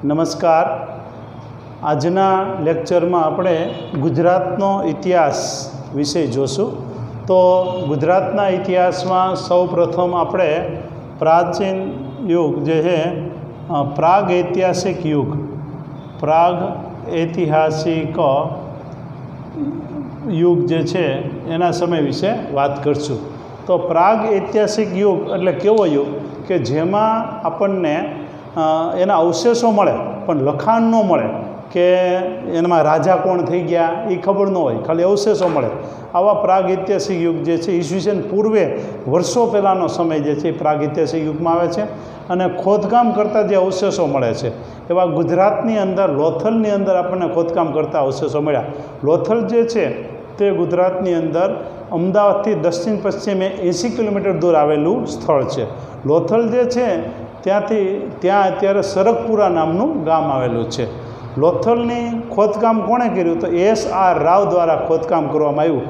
નમસ્કાર. આજના લેક્ચરમાં આપણે ગુજરાતનો ઇતિહાસ વિશે જોશું. તો ગુજરાતના ઇતિહાસમાં સૌપ્રથમ આપણે પ્રાચીન યુગ જે છે પ્રાગ ઐતિહાસિક યુગ જે છે એના સમય વિશે વાત કરશું. તો પ્રાગ ઐતિહાસિક યુગ એટલે કેવો યુગ કે જેમાં આપણને એના અવશેષો મળે પણ લખાણ ન મળે કે એમાં રાજા કોણ થઈ ગયા એ ખબર ન હોય, ખાલી અવશેષો મળે. આવા પ્રાગ ઐતિહાસિક યુગ જે છે ઈસવીસન પૂર્વે વર્ષો પહેલાંનો સમય જે છે એ પ્રાગ ઐતિહાસિક યુગમાં આવે છે. અને ખોદકામ કરતાં જે અવશેષો મળે છે એવા ગુજરાતની અંદર લોથલની અંદર આપણને ખોદકામ કરતા અવશેષો મળ્યા. લોથલ જે છે તે ગુજરાતની અંદર અમદાવાદથી દક્ષિણ પશ્ચિમે 80 કિલોમીટર દૂર આવેલું સ્થળ છે. લોથલ જે છે ત્યાં અત્યારે સરગપુરા નામનું ગામ આવેલું છે. લોથલની ખોદકામ કોણે કર્યું તો S.R. રાવ દ્વારા ખોદકામ કરવામાં આવ્યું.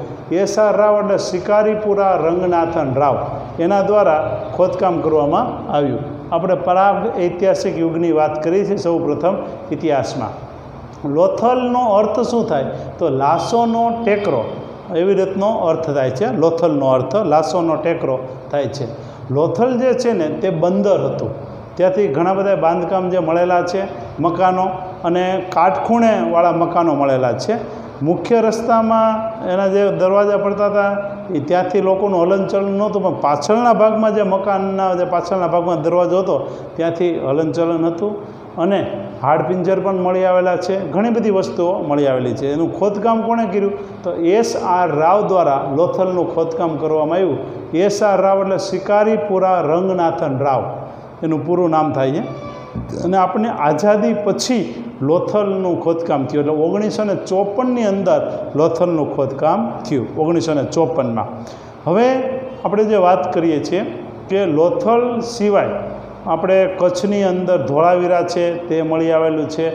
S.R. રાવ એટલે શિકારીપુરા રંગનાથન રાવ, એના દ્વારા ખોદકામ કરવામાં આવ્યું. આપણે પ્રાગ ઐતિહાસિક યુગની વાત કરી છે સૌ પ્રથમ ઇતિહાસમાં. લોથલનો અર્થ શું થાય તો લાસોનો ટેકરો, એવી રીતનો અર્થ થાય છે. લોથલનો અર્થ લાસોનો ટેકરો થાય છે. લોથલ જે છે ને તે બંદર હતું, ત્યાંથી ઘણા બધા બાંધકામ જે મળેલા છે, મકાનો અને કાટખૂણેવાળા મકાનો મળેલા છે. મુખ્ય રસ્તામાં એના જે દરવાજા પડતા હતા એ ત્યાંથી લોકોનું હલનચલન નહોતું, પણ પાછળના ભાગમાં જે મકાનના જે પાછળના ભાગમાં દરવાજો હતો ત્યાંથી હલનચલન હતું. અને હાડપિંજર પણ મળી આવેલા છે, ઘણી બધી વસ્તુઓ મળી આવેલી છે. એનું ખોદકામ કોણે કર્યું તો S.R. રાવ દ્વારા લોથલનું ખોદકામ કરવામાં આવ્યું. S.R. રાવ એટલે શિકારીપુરા રંગનાથન રાવ એનું પૂરું નામ થાય છે. અને આપણે આઝાદી પછી લોથલનું ખોદકામ થયું, એટલે 1954ની અંદર લોથલનું ખોદકામ થયું, 1954માં. હવે આપણે જે વાત કરીએ છીએ કે લોથલ સિવાય આપણે કચ્છની અંદર ધોળાવીરા છે તે મળી આવેલું છે.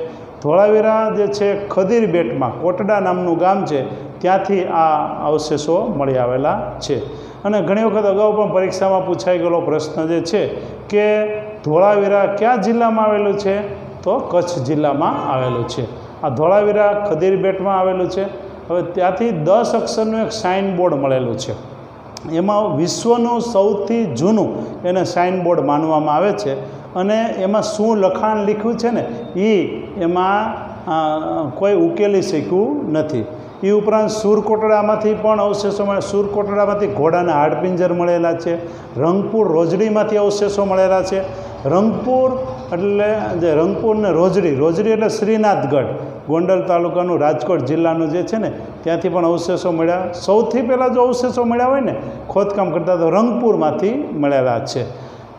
ધોળાવીરા જે છે ખદીર બેટમાં કોટડા નામનું ગામ છે, ત્યાંથી આ અવશેષો મળી આવેલા છે. અને ઘણી વખત અગાઉ પણ પરીક્ષામાં પૂછાઈ ગયેલો પ્રશ્ન જે છે કે ધોળાવીરા કયા જિલ્લામાં આવેલું છે તો કચ્છ જિલ્લામાં આવેલું છે. આ ધોળાવીરા ખદીર બેટમાં આવેલું છે. હવે ત્યાંથી 10 અક્ષરનું એક સાઇન બોર્ડ મળેલું છે. એમાં વિશ્વનું સૌથી જૂનું એને સાઇન બોર્ડ માનવામાં આવે છે. અને એમાં શું લખાણ લખ્યું છે ને એમાં કોઈ ઉકેલી શક્યું નથી. એ ઉપરાંત સુરકોટડામાંથી પણ અવશેષો મળે. સુરકોટડામાંથી ઘોડાના હાડપિંજર મળેલા છે. રંગપુર રોજડીમાંથી અવશેષો મળેલા છે. રંગપુર એટલે જે રંગપુર ને રોજડી એટલે શ્રીનાથગઢ, ગોંડલ તાલુકાનું રાજકોટ જિલ્લાનું જે છે ને ત્યાંથી પણ અવશેષો મળ્યા. સૌથી પહેલાં જો અવશેષો મળ્યા હોય ને ખોદકામ કરતાં તો રંગપુરમાંથી મળેલા છે.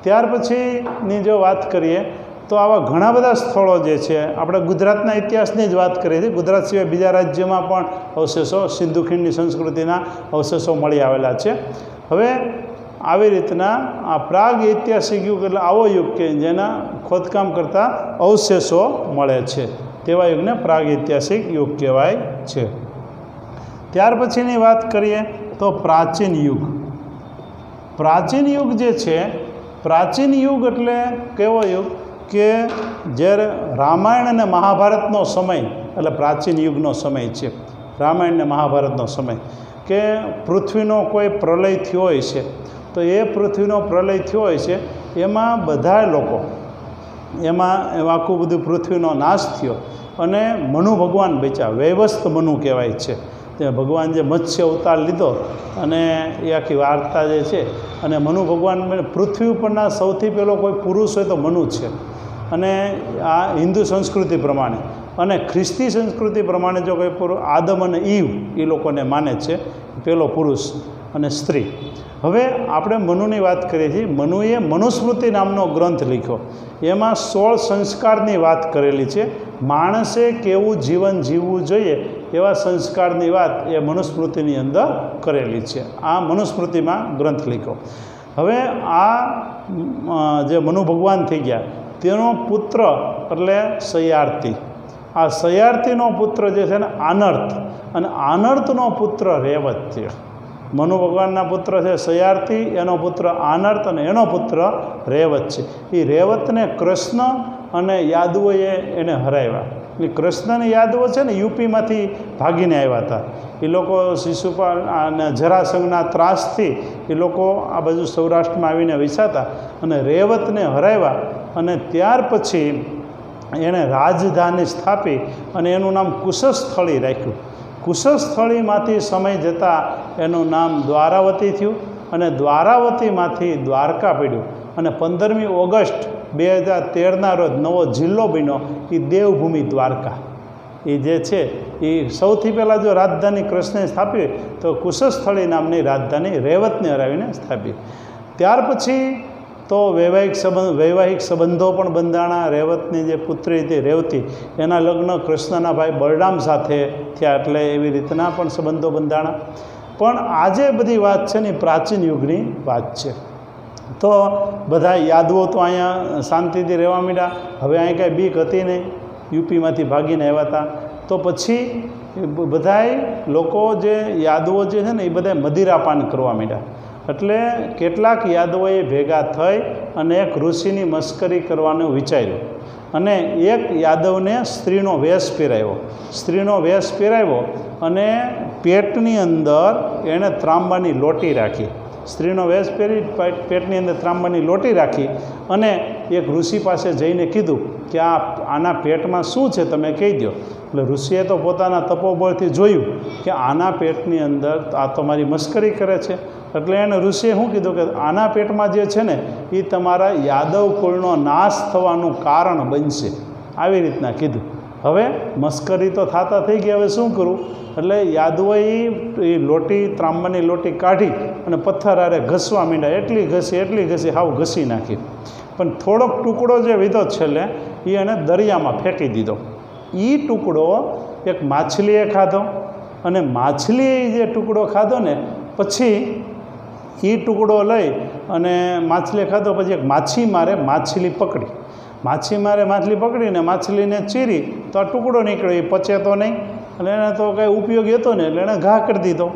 ત્યાર પછીની જો વાત કરીએ તો આવા ઘણા બધા સ્થળો જે છે, આપણે ગુજરાતના ઇતિહાસની જ વાત કરીએ છીએ, ગુજરાત સિવાય બીજા રાજ્યોમાં પણ અવશેષો સિંધુ ખીણની સંસ્કૃતિના અવશેષો મળી આવેલા છે. હવે આવી રીતના આ પ્રાગ ઐતિહાસિક યુગ એટલે આવો યુગ કે જેના ખોદકામ કરતાં અવશેષો મળે છે, તેવા યુગને પ્રાગ ઐતિહાસિક યુગ કહેવાય છે. ત્યાર પછીની વાત કરીએ તો પ્રાચીન યુગ. પ્રાચીન યુગ જે છે, પ્રાચીન યુગ એટલે કેવો યુગ કે જ્યારે રામાયણ અને મહાભારતનો સમય એટલે પ્રાચીન યુગનો સમય છે. રામાયણ અને મહાભારતનો સમય કે પૃથ્વીનો કોઈ પ્રલય થયો હોય છે, તો એ પૃથ્વીનો પ્રલય થયો હોય છે એમાં બધા લોકો એમાં આખું બધું પૃથ્વીનો નાશ થયો અને મનુ ભગવાન બચ્યા. વૈવસ્ત મનુ કહેવાય છે. તે ભગવાન જે મત્સ્ય અવતાર લીધો અને એ આખી વાર્તા જે છે. અને મનુ ભગવાન પૃથ્વી ઉપરના સૌથી પહેલો કોઈ પુરુષ હોય તો મનુ છે. અને આ હિન્દુ સંસ્કૃતિ પ્રમાણે અને ખ્રિસ્તી સંસ્કૃતિ પ્રમાણે જો કોઈ પુરુષ આદમ અને ઈવ એ લોકોને માને છે, પહેલો પુરુષ અને સ્ત્રી. હવે આપણે મનુની વાત કરીએ છીએ. મનુએ મનુસ્મૃતિ નામનો ગ્રંથ લખ્યો. એમાં 16 સંસ્કારની વાત કરેલી છે. માણસે કેવું જીવન જીવવું જોઈએ એવા સંસ્કારની વાત એ મનુસ્મૃતિની અંદર કરેલી છે. આ મનુસ્મૃતિમાં ગ્રંથ લખ્યો. હવે આ જે મનુ ભગવાન થઈ ગયા તેનો પુત્ર એટલે સયાર્તી. આ સયાર્તીનો પુત્ર જે છે ને આનર્ત, અને આનર્તનો પુત્ર રેવત્ય. મનુ ભગવાનના પુત્ર છે સયાર્થી, એનો પુત્ર આનર્ત અને એનો પુત્ર રેવત છે. એ રેવતને કૃષ્ણ અને યાદવોએ એને હરાવ્યા. એટલે કૃષ્ણને યાદવો છે ને યુપીમાંથી ભાગીને આવ્યા હતા. એ લોકો શિશુપાલ અને જરાસંઘના ત્રાસથી એ લોકો આ બાજુ સૌરાષ્ટ્રમાં આવીને વસ્યા અને રેવતને હરાવ્યા. અને ત્યાર પછી એણે રાજધાની સ્થાપી અને એનું નામ કુશસ્થળી રાખ્યું. કુશસ્થળીમાંથી સમય જતાં એનું નામ દ્વારાવતી થયું અને દ્વારાવતીમાંથી દ્વારકા પડ્યું. અને 15મી ઓગસ્ટ 2013ના રોજ નવો જિલ્લો બન્યો, એ દેવભૂમિ દ્વારકા. એ જે છે એ સૌથી પહેલાં જો રાજધાની કૃષ્ણે સ્થાપી તો કુશસ્થળી નામની રાજધાની રેવતને હરાવીને સ્થાપી. ત્યાર પછી તો વૈવાહિક સંબંધો પણ બંધાણા. રેવતની જે પુત્રી હતી રેવતી, એના લગ્ન કૃષ્ણના ભાઈ બળરામ સાથે થયા, એટલે એવી રીતના પણ સંબંધો બંધાણા. પણ આજે બધી વાત છે ને પ્રાચીન યુગની વાત છે. તો બધા યાદવો તો અહીંયા શાંતિથી રહેવા માંડ્યા. હવે અહીં કાંઈ બીક હતી નહીં, યુપીમાંથી ભાગીને આવ્યા હતા. તો પછી બધાય લોકો જે યાદવો જે છે ને એ બધા મદિરાપાન કરવા માંડ્યા. એટલે કેટલાક યાદવોએ ભેગા થઈ અને એક ઋષિની મસ્કરી કરવાનું વિચાર્યું. અને એક યાદવને સ્ત્રીનો વેશ પહેરાવ્યો. સ્ત્રીનો વેશ પહેરાવ્યો અને પેટની અંદર એણે ત્રાંબાની લોટી રાખી. સ્ત્રીનો વેશ પહેરી પેટની અંદર ત્રાંબાની લોટી રાખી અને એક ઋષિ પાસે જઈને કીધું કે આના પેટમાં શું છે તમે કહી દો. એટલે ઋષિએ તો પોતાના તપોબળથી જોયું કે આના પેટની અંદર આ તો મારી મસ્કરી કરે છે. એટલે એને ઋષિએ શું કીધું કે આના પેટમાં જે છે ને એ તમારા યાદવ કુળનો નાશ થવાનું કારણ બનશે. આવી રીતના કીધું. હવે મસ્કરી તો થતા થઈ ગઈ, હવે શું કરું? એટલે યાદવોએ એ લોટી ત્રાંબાની લોટી કાઢી અને પથ્થર આરે ઘસવા માંડ્યા. એટલી ઘસી હાવ ઘસી નાખી. પણ થોડોક ટુકડો જે વિધો છેલ્લે એ એને દરિયામાં ફેંકી દીધો. એ ટુકડો એક માછલીએ ખાધો અને માછલીએ જે ટુકડો ખાધો ને પછી એ ટુકડો લઈ અને માછલીએ ખાધો. પછી એક માછીમારે માછલી પકડી. માછીમારે માછલી પકડીને માછલીને ચીરી તો આ ટુકડો નીકળ્યો. એ પચે તો નહીં એટલે એને તો કંઈ ઉપયોગી હતો ને એટલે એણે ઘા કરી દીધો.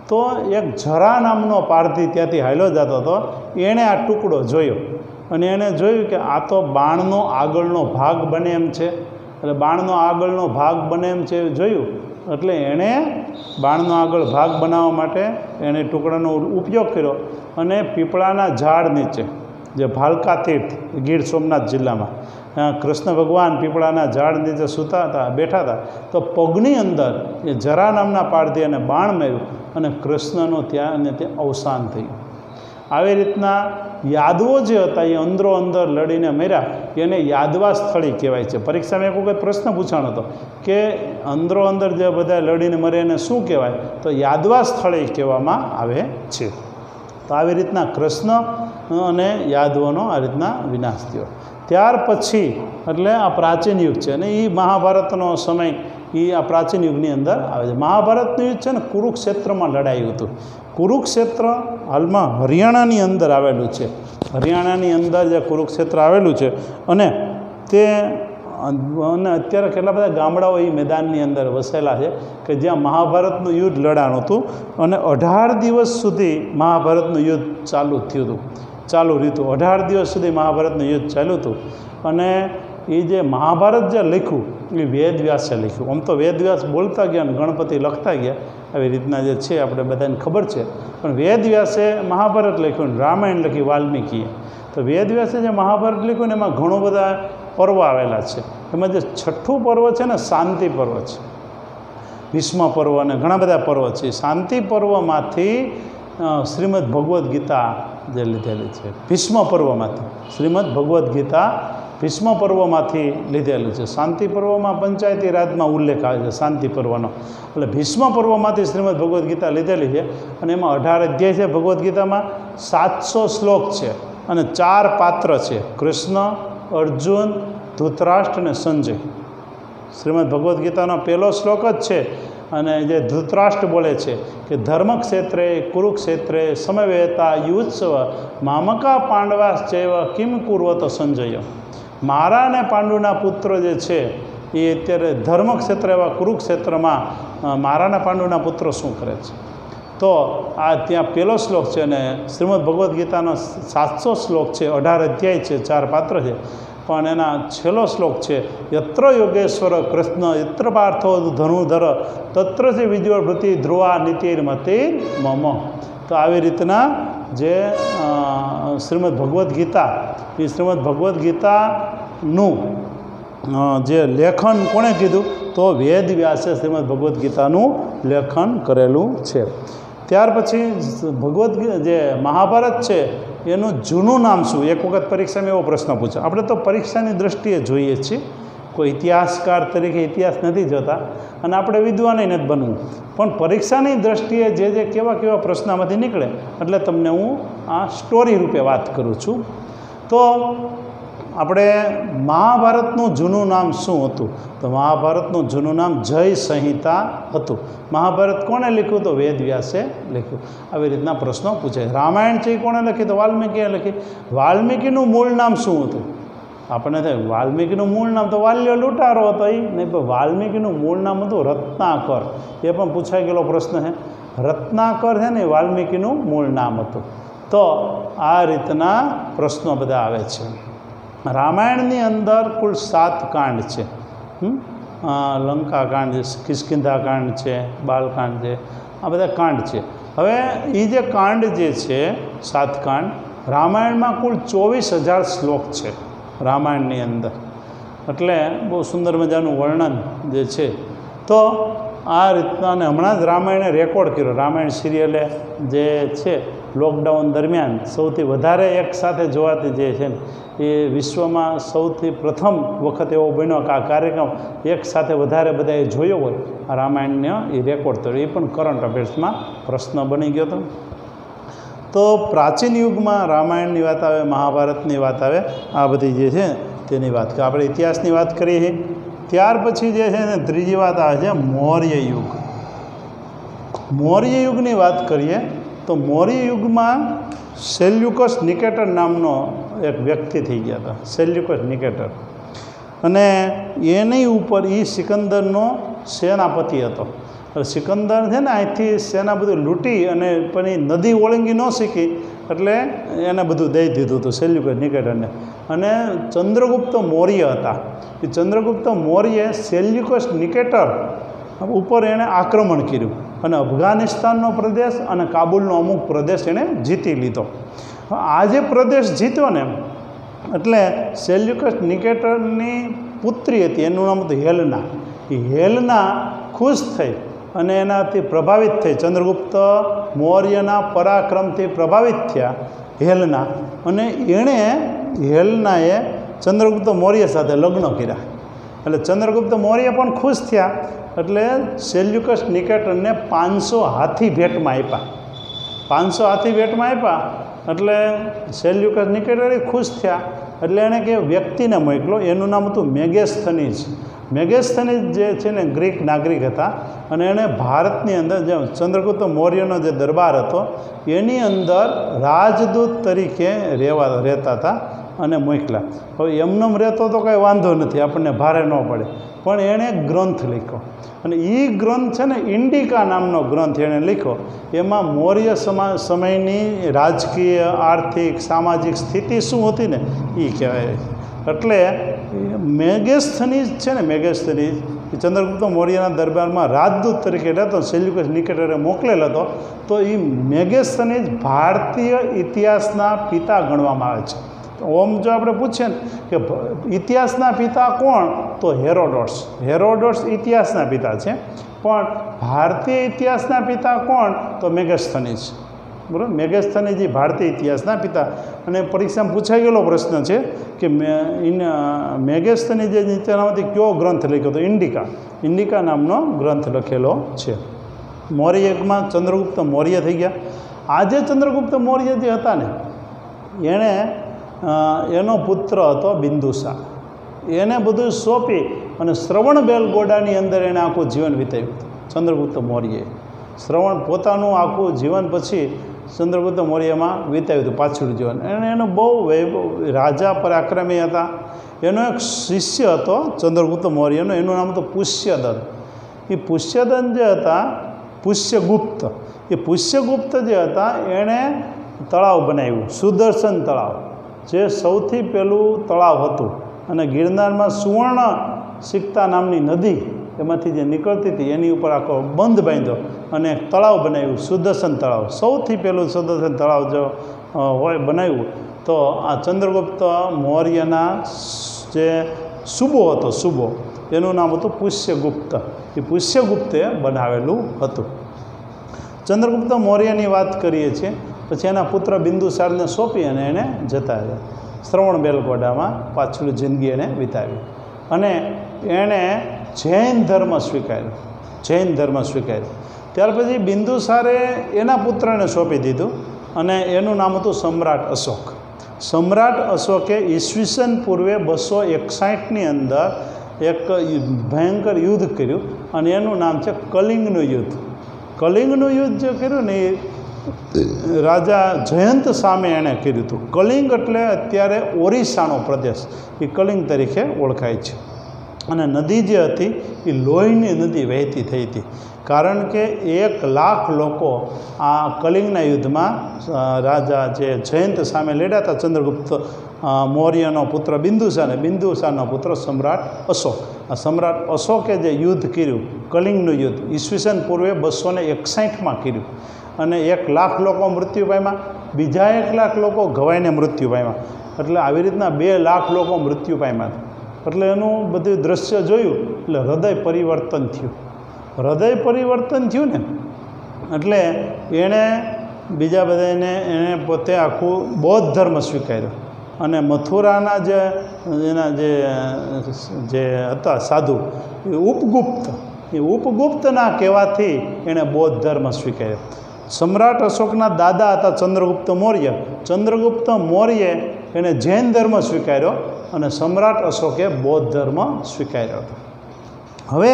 તો એક જરા નામનો પારધી ત્યાંથી હાલ્યો જતો હતો, એણે આ ટુકડો જોયો અને એણે જોયું કે આ તો બાણનો આગળનો ભાગ બને એમ છે. એટલે બાણનો આગળનો ભાગ બને એમ છે જોયું એટલે એણે બાણનો આગળ ભાગ બનાવવા માટે એણે ટુકડાનો ઉપયોગ કર્યો અને પીપળાના ઝાડ નીચે, જે ભાલકા તીર્થ ગીર સોમનાથ જિલ્લામાં, કૃષ્ણ ભગવાન પીપળાના ઝાડ નીચે સૂતા હતા, બેઠા હતા. તો પગની અંદર એ જરા નામના પારધી અને બાણ માર્યું અને કૃષ્ણનું ત્યાં અને ત્યાં અવસાન થયું. આવી રીતના યાદવો જે હતા એ અંદરો અંદર લડીને મર્યા. એને યાદવા સ્થળી કહેવાય છે. પરીક્ષામાં એક વખત પ્રશ્ન પૂછાણો હતો કે અંદરો અંદર જે બધા લડીને મરે એને શું કહેવાય? તો યાદવા સ્થળી કહેવામાં આવે છે. તો આવી રીતના કૃષ્ણ અને યાદવોનો આ રીતના વિનાશ થયો. ત્યાર પછી એટલે આ પ્રાચીન યુગ છે અને એ મહાભારતનો સમય એ આ પ્રાચીન યુગની અંદર આવે છે. મહાભારતનું યુદ્ધ છે ને કુરુક્ષેત્રમાં લડાયું હતું. કુરુક્ષેત્ર હાલમાં હરિયાણાની અંદર આવેલું છે. હરિયાણાની અંદર જે કુરુક્ષેત્ર આવેલું છે અને તે અને અત્યારે કેટલા બધા ગામડાઓ એ મેદાનની અંદર વસેલા છે કે જ્યાં મહાભારતનું યુદ્ધ લડાણું હતું અને 18 દિવસ સુધી મહાભારતનું યુદ્ધ ચાલુ થયું હતું, ચાલુ રહ્યું. 18 દિવસ સુધી મહાભારતનું યુદ્ધ ચાલ્યું હતું. અને એ જે મહાભારત જે લખ્યું એ વેદવ્યાસે લખ્યું. આમ તો વેદવ્યાસ બોલતા ગયા અને ગણપતિ લખતા ગયા, આવી રીતના જે છે આપણે બધાને ખબર છે. પણ વેદવ્યાસે મહાભારત લખ્યું, રામાયણ લખી વાલ્મીકીએ. તો વેદવ્યાસે જે મહાભારત લખ્યું ને એમાં ઘણું બધા પર્વ આવેલા છે. એમાં જે છઠ્ઠું પર્વ છે ને શાંતિ પર્વ છે, ભીષ્મ પર્વ અને ઘણા બધા પર્વ છે. શાંતિ પર્વમાંથી શ્રીમદ ભગવદ્ ગીતા જે લીધેલી છે, ભીષ્મ પર્વમાંથી શ્રીમદ ભગવદ્ ગીતા ભીષ્મ પર્વમાંથી લીધેલું છે. શાંતિ પર્વમાં પંચાયતી રાજમાં ઉલ્લેખ આવે છે શાંતિ પર્વનો. એટલે ભીષ્મ પર્વમાંથી શ્રીમદ ભગવદ્ ગીતા લીધેલી છે અને એમાં 18 અધ્યાય છે. ભગવદ્ ગીતામાં 700 શ્લોક છે અને 4 પાત્ર છે, કૃષ્ણ, અર્જુન, ધૃતરાષ્ટ્ર અને સંજય. શ્રીમદ ભગવદ્ ગીતાનો પહેલો શ્લોક જ છે અને જે ધૃતરાષ્ટ્ર બોલે છે કે ધર્મક્ષેત્રે કુરુક્ષેત્રે સમવેતા યુત્સવ મામકા પાંડવાશ્ચૈવ કિમ કુર્વત સંજય. મારા અને પાંડુના પુત્રો જે છે એ અત્યારે ધર્મક્ષેત્ર એવા કુરુક્ષેત્રમાં મારાના પાંડુના પુત્રો શું કરે છે? તો આ ત્યાં પહેલો શ્લોક છે અને શ્રીમદ ભગવદ્ ગીતાનો 700 શ્લોક છે, 18 અધ્યાય છે, 4 પાત્ર છે. પણ એના છેલ્લો શ્લોક છે યત્ર યોગેશ્વર કૃષ્ણ યત્ર પાર્થો ધનુધર તત્ર જે વિજ્વળભૃતિ ધ્રુવા નીતિર્મતે મમ. તો આવી રીતના જે શ્રીમદ્ ભગવદ્ ગીતા એ શ્રીમદ્ ભગવદ્ ગીતાનું જે લેખન કોણે કીધું તો વેદ વ્યાસે શ્રીમદ્ ભગવદ્ ગીતાનું લેખન કરેલું છે. ત્યાર પછી ભગવદ્ જે મહાભારત છે એનું જૂનું નામ શું? એક વખત પરીક્ષામાં એવો પ્રશ્ન પૂછે. આપણે તો પરીક્ષાની દૃષ્ટિએ જોઈએ છીએ, કોઈ ઇતિહાસકાર તરીકે ઇતિહાસ નથી જોતા અને આપણે વિદ્વાનય નથી બનવું, પણ પરીક્ષાની દૃષ્ટિએ જે કેવા કેવા પ્રશ્નમાંથી નીકળે એટલે તમને હું આ સ્ટોરી રૂપે વાત કરું છું. તો આપણે મહાભારતનું જૂનું નામ શું હતું? તો મહાભારતનું જૂનું નામ જય સંહિતા હતું. મહાભારત કોણે લખ્યું? તો વેદ વ્યાસે લખ્યું. આવી રીતના પ્રશ્નો પૂછે. રામાયણ છે એ કોણે લખી? તો વાલ્મીકીએ લખી. વાલ્મીકીનું મૂળ નામ શું હતું? આપણને થાય વાલ્મીકીનું મૂળ નામ તો વાલ્ય લૂંટારો હતો એ નહીં, પણ વાલ્મીકીનું મૂળ નામ હતું રત્નાકર. એ પણ પૂછાઈ ગયેલો પ્રશ્ન છે. રત્નાકર છે ને વાલ્મીકીનું મૂળ નામ હતું. તો આ રીતના પ્રશ્નો બધા આવે છે. રામાયણની અંદર કુલ 7 કાંડ છે. લંકાકાંડ છે, કિષ્કિંધાકાંડ છે, બાલકાંડ છે, આ બધા કાંડ છે. હવે એ જે કાંડ જે છે 7 કાંડ, રામાયણમાં કુલ 24,000 શ્લોક છે રામાયણની અંદર. એટલે બહુ સુંદર મજાનું વર્ણન જે છે. તો આ રીતના અને હમણાં જ રામાયણે રેકોર્ડ કર્યો. રામાયણ સિરિયલે જે છે લોકડાઉન દરમિયાન સૌથી વધારે એકસાથે જોવાતી જે છે એ વિશ્વમાં સૌથી પ્રથમ વખત એવો બન્યો કે આ કાર્યક્રમ એકસાથે વધારે બધાએ જોયો હોય આ રામાયણને એ રેકોર્ડ થયો. એ પણ કરંટ અફેર્સમાં પ્રશ્ન બની ગયો હતો. તો પ્રાચીન યુગમાં રામાયણની વાત આવે, મહાભારતની વાત આવે, આ બધી જે છે તેની વાત કરીએ. આપણે ઇતિહાસની વાત કરીએ છીએ. ત્યાર પછી જે છે ને ત્રીજી વાત આવે છે મૌર્ય યુગ. મૌર્ય યુગની વાત કરીએ તો મૌર્ય યુગમાં સેલ્યુકસ નિકેટર નામનો એક વ્યક્તિ થઈ ગયા હતા. સેલ્યુકસ નિકેટર, અને એની ઉપર એ સિકંદરનો સેનાપતિ હતો. સિકંદર છે ને અહીંથી સેના બધું લૂંટી અને પણ એ નદી ઓળંગી ન શીખી એટલે એને બધું દઈ દીધું હતું સેલ્યુકસ નિકેટરને. અને ચંદ્રગુપ્ત મૌર્ય હતા. એ ચંદ્રગુપ્ત મૌર્યે સેલ્યુકસ નિકેટર ઉપર એણે આક્રમણ કર્યું અને અફઘાનિસ્તાનનો પ્રદેશ અને કાબુલનો અમુક પ્રદેશ એણે જીતી લીધો. આ જે પ્રદેશ જીત્યો ને એટલે સેલ્યુકસ નિકેટરની પુત્રી હતી, એનું નામ હતું હેલના. એ હેલના ખુશ થઈ અને એનાથી પ્રભાવિત થઈ, ચંદ્રગુપ્ત મૌર્યના પરાક્રમથી પ્રભાવિત થયા હેલના, અને એણે હેલનાએ ચંદ્રગુપ્ત મૌર્ય સાથે લગ્ન કર્યા. એટલે ચંદ્રગુપ્ત મૌર્ય પણ ખુશ થયા. એટલે સેલ્યુકસ નિકેટરને 500 હાથી ભેટમાં આપ્યા. 500 હાથી ભેટમાં આપ્યા એટલે સેલ્યુકસ નિકેટર ખુશ થયા. એટલે એણે કે વ્યક્તિને મોકલો. એનું નામ હતું મેગેસ્થનીઝ. મેગેસ્થનીઝ જે છે ને ગ્રીક નાગરિક હતા અને એણે ભારતની અંદર જે ચંદ્રગુપ્ત મૌર્યનો જે દરબાર હતો એની અંદર રાજદૂત તરીકે રહેતા હતા અને મોકલા. હવે એમનેમ રહેતો તો કંઈ વાંધો નથી, આપણને ભારે ન પડે, પણ એણે ગ્રંથ લખ્યો. અને એ ગ્રંથ છે ને ઇન્ડિકા નામનો ગ્રંથ એણે લખ્યો. એમાં મૌર્ય સમયની રાજકીય, આર્થિક, સામાજિક સ્થિતિ શું હતી ને એ કહેવાય. એટલે મેગેસ્થનીઝ છે ને, મેગેસ્થનીઝ એ ચંદ્રગુપ્ત મૌર્યના દરબારમાં રાજદૂત તરીકે રહેતો, સેલ્યુકસ નિકેટરે મોકલેલ હતો. તો એ મેગેસ્થનીઝ ભારતીય ઇતિહાસના પિતા ગણવામાં આવે છે. ઓમ જો આપણે પૂછીએ ને કે ઇતિહાસના પિતા કોણ, તો હેરોડોટ્સ. હેરોડોટ્સ ઇતિહાસના પિતા છે, પણ ભારતીય ઇતિહાસના પિતા કોણ, તો મેગેસ્થનીઝ. બરાબર, મેગેસ્થનીઝ ભારતીય ઇતિહાસના પિતા. અને પરીક્ષામાં પૂછાઈ ગયેલો પ્રશ્ન છે કે મેગેસ્થનીઝે નીચેનામાંથી કયો ગ્રંથ લખ્યો, તો ઇન્ડિકા. ઇન્ડિકા નામનો ગ્રંથ લખેલો છે. મૌર્ય યુગમાં ચંદ્રગુપ્ત મૌર્ય થઈ ગયા. આજે ચંદ્રગુપ્ત મૌર્ય જે હતા ને એણે એનો પુત્ર હતો બિંદુસાર. એને બધું સોંપી અને શ્રવણબેલગોડાની અંદર એણે આખું જીવન વિતાવ્યું ચંદ્રગુપ્ત મૌર્યએ. પોતાનું આખું જીવન પછી ચંદ્રગુપ્ત મૌર્યમાં વિતાવ્યું હતું પાછળ જીવન. એનો બહુ રાજા પરાક્રમી હતા. એનો એક શિષ્ય હતો ચંદ્રગુપ્ત મૌર્યનો, એનું નામ હતું પુષ્યદન. એ પુષ્યદન જે હતા, પુષ્યગુપ્ત, એ પુષ્યગુપ્ત જે હતા એણે તળાવ બનાવ્યું, સુદર્શન તળાવ, જે સૌથી પહેલું તળાવ હતું અને ગિરનારમાં સુવર્ણ સિક્તા નામની નદી એમાંથી જે નીકળતી હતી એની ઉપર આખો બંધ બાંધ્યો અને એક તળાવ બનાવ્યું, સુદર્શન તળાવ. સૌથી પહેલું સુદર્શન તળાવ જો હોય બનાવ્યું તો આ ચંદ્રગુપ્ત મૌર્યના જે સુબો હતો, સુબો એનું નામ હતું પુષ્યગુપ્ત. એ પુષ્યગુપ્તે બનાવેલું હતું. ચંદ્રગુપ્ત મૌર્યની વાત કરીએ છીએ. પછી એના પુત્ર બિંદુસારને સોંપી અને એને જતા રહ્યા શ્રવણ બેલગોડામાં પાછળ જિંદગી એને વિતાવી. અને એણે જૈન ધર્મ સ્વીકાર્યો, જૈન ધર્મ સ્વીકાર્યો. ત્યાર પછી બિંદુસારે એના પુત્રને સોંપી દીધું અને એનું નામ હતું સમ્રાટ અશોક. સમ્રાટ અશોકે ઈસવીસન પૂર્વે 261ની અંદર એક ભયંકર યુદ્ધ કર્યું અને એનું નામ છે કલિંગનું યુદ્ધ. કલિંગનું યુદ્ધ જે કર્યું ને એ રાજા જયંત સામે એણે કર્યું હતું. કલિંગ એટલે અત્યારે ઓરિસ્સાનો પ્રદેશ, એ કલિંગ તરીકે ઓળખાય છે. અને નદી જે હતી એ લોહીની નદી વહેતી થઈ હતી, કારણ કે 1,00,000 લોકો આ કલિંગના યુદ્ધમાં રાજા જે જયંત સામે લડ્યા હતા, ચંદ્રગુપ્ત મૌર્યનો પુત્ર બિંદુસાર અને બિંદુસારનો પુત્ર સમ્રાટ અશોક. આ સમ્રાટ અશોકે જે યુદ્ધ કર્યું, કલિંગનું યુદ્ધ, ઈસવીસન પૂર્વે 261માં કર્યું અને 1,00,000 લોકો મૃત્યુ પામ્યા, બીજા 1,00,000 લોકો ઘવાઈને મૃત્યુ પામ્યા. એટલે આવી રીતના 2,00,000 લોકો મૃત્યુ પામ્યા. એટલે એનું બધું દ્રશ્ય જોયું એટલે હૃદય પરિવર્તન થયું. હૃદય પરિવર્તન થયું ને એટલે એણે બીજા બધાને એણે પોતે આખું બૌદ્ધ ધર્મ સ્વીકાર્યો અને મથુરાના જે એના જે હતા સાધુ એ ઉપગુપ્તના કહેવાથી એણે બૌદ્ધ ધર્મ સ્વીકાર્યો. સમ્રાટ અશોકના દાદા હતા ચંદ્રગુપ્ત મૌર્ય. ચંદ્રગુપ્ત મૌર્યે એણે જૈન ધર્મ સ્વીકાર્યો અને સમ્રાટ અશોકે બૌદ્ધ ધર્મ સ્વીકાર્યો હતો. હવે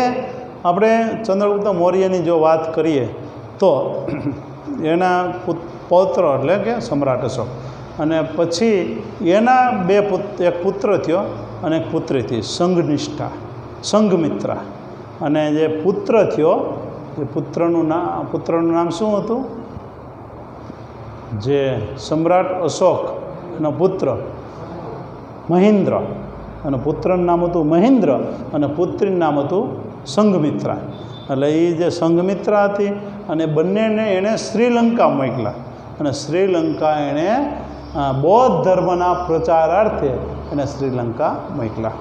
આપણે ચંદ્રગુપ્ત મૌર્યની જો વાત કરીએ તો એના પૌત્ર એટલે કે સમ્રાટ અશોક, અને પછી એના એક પુત્ર થયો અને એક પુત્રી થઈ સંઘનિષ્ઠા, સંઘમિત્રા. અને જે પુત્ર થયો એ પુત્રનું નામ શું હતું? જે સમ્રાટ અશોકનો પુત્ર મહેન્દ્ર, અને પુત્રનું નામ હતું મહેન્દ્ર અને પુત્રીનું નામ હતું સંઘમિત્રા. એટલે એ જે સંઘમિત્રા હતી અને બંનેને એણે શ્રીલંકા મોકલા અને શ્રીલંકા એણે બૌદ્ધ ધર્મના પ્રચારાર્થે એને શ્રીલંકા મોકલા.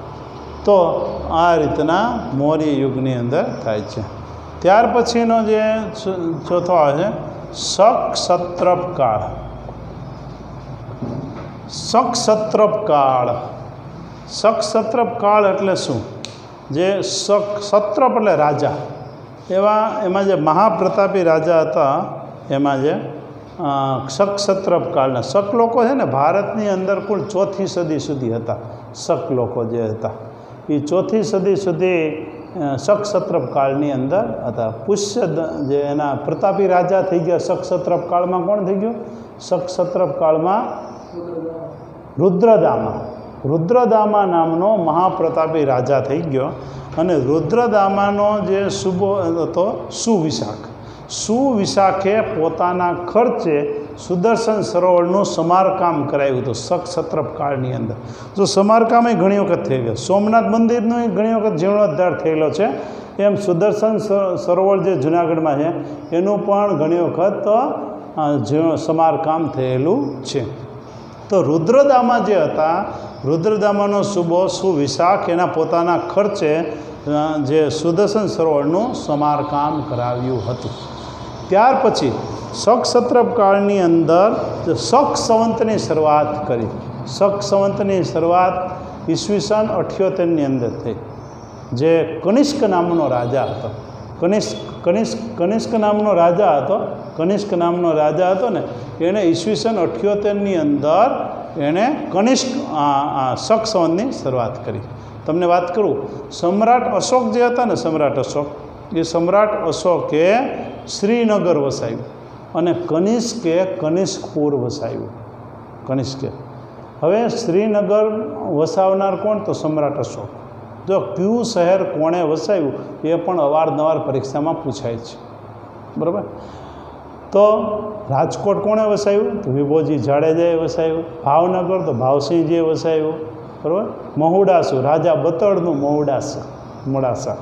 તો આ રીતના મૌર્ય યુગની અંદર થાય છે. ત્યાર પછીનો જે ચોથો આવે છે શકસત્રપ કાળ. શકસત્રપ કાળ, શકસત્રપ કાળ એટલે શું? જે સત્રપ એટલે રાજા, એમાં જે મહાપ્રતાપી રાજા હતા એમાં જે શકસત્રપ કાળના શક લોકો છે ને, ભારતની અંદર કુલ 4થી સદી સુધી હતા. શક લોકો જે હતા એ 4થી સદી સુધી શકસત્રપ કાળની અંદર હતા. પુષ્ય જે એના પ્રતાપી રાજા થઈ ગયા શકસત્રપ કાળમાં. કોણ થઈ ગયું શકસત્રપ કાળમાં? રુદ્રદામા. રુદ્રદામા નામનો મહાપ્રતાપી રાજા થઈ ગયો. અને રુદ્રદામાનો જે સુબો હતો સુવિશાખ. સુવિશાખે પોતાના ખર્ચે સુદર્શન સરોવરનું સમારકામ કરાવ્યું હતું શકસત્રપ કાળની અંદર. જો સમારકામ એ ઘણી વખત થઈ ગયો, સોમનાથ મંદિરનો ઘણી વખત જીર્ણોદ્ધાર થયેલો છે, એમ સુદર્શન સરોવર જે જૂનાગઢમાં છે એનું પણ ઘણી વખત સમારકામ થયેલું છે. તો રુદ્રદામા જે હતા, રુદ્રદામાનો સુબો સુવિશાખ એના પોતાના ખર્ચે જે સુદર્શન સરોવરનું સમારકામ કરાવ્યું હતું. ત્યાર પછી શકસત્રપ કાળની અંદર શક સંવંતની શરૂઆત કરી. શક સંવંતની શરૂઆત ઈસવીસન 78ની અંદર થઈ. જે કનિષ્ક નામનો રાજા હતો, કનિષ્ક નામનો રાજા હતો, કનિષ્ક નામનો રાજા હતો ને, એણે ઈસવીસન 78ની અંદર એણે કનિષ્ક શક સંવંતની શરૂઆત કરી. તમને વાત કરું, સમ્રાટ અશોક જે હતા ને, સમ્રાટ અશોક, એ સમ્રાટ અશોકે શ્રીનગર વસાવ્યું અને કનિષ્કે કનિષ્કપુર વસાવ્યું. કનિષ્કે હવે શ્રીનગર વસાવનાર કોણ? તો સમ્રાટ અશોક. જો કયું શહેર કોણે વસાવ્યું એ પણ અવારનવાર પરીક્ષામાં પૂછાય છે, બરાબર? તો રાજકોટ કોણે વસાવ્યું? તો વિભોજી જાડેજાએ વસાવ્યું. ભાવનગર તો ભાવસિંહજીએ વસાવ્યું. બરાબર, મહુડાસુ, રાજા બતળનું મોડાસા.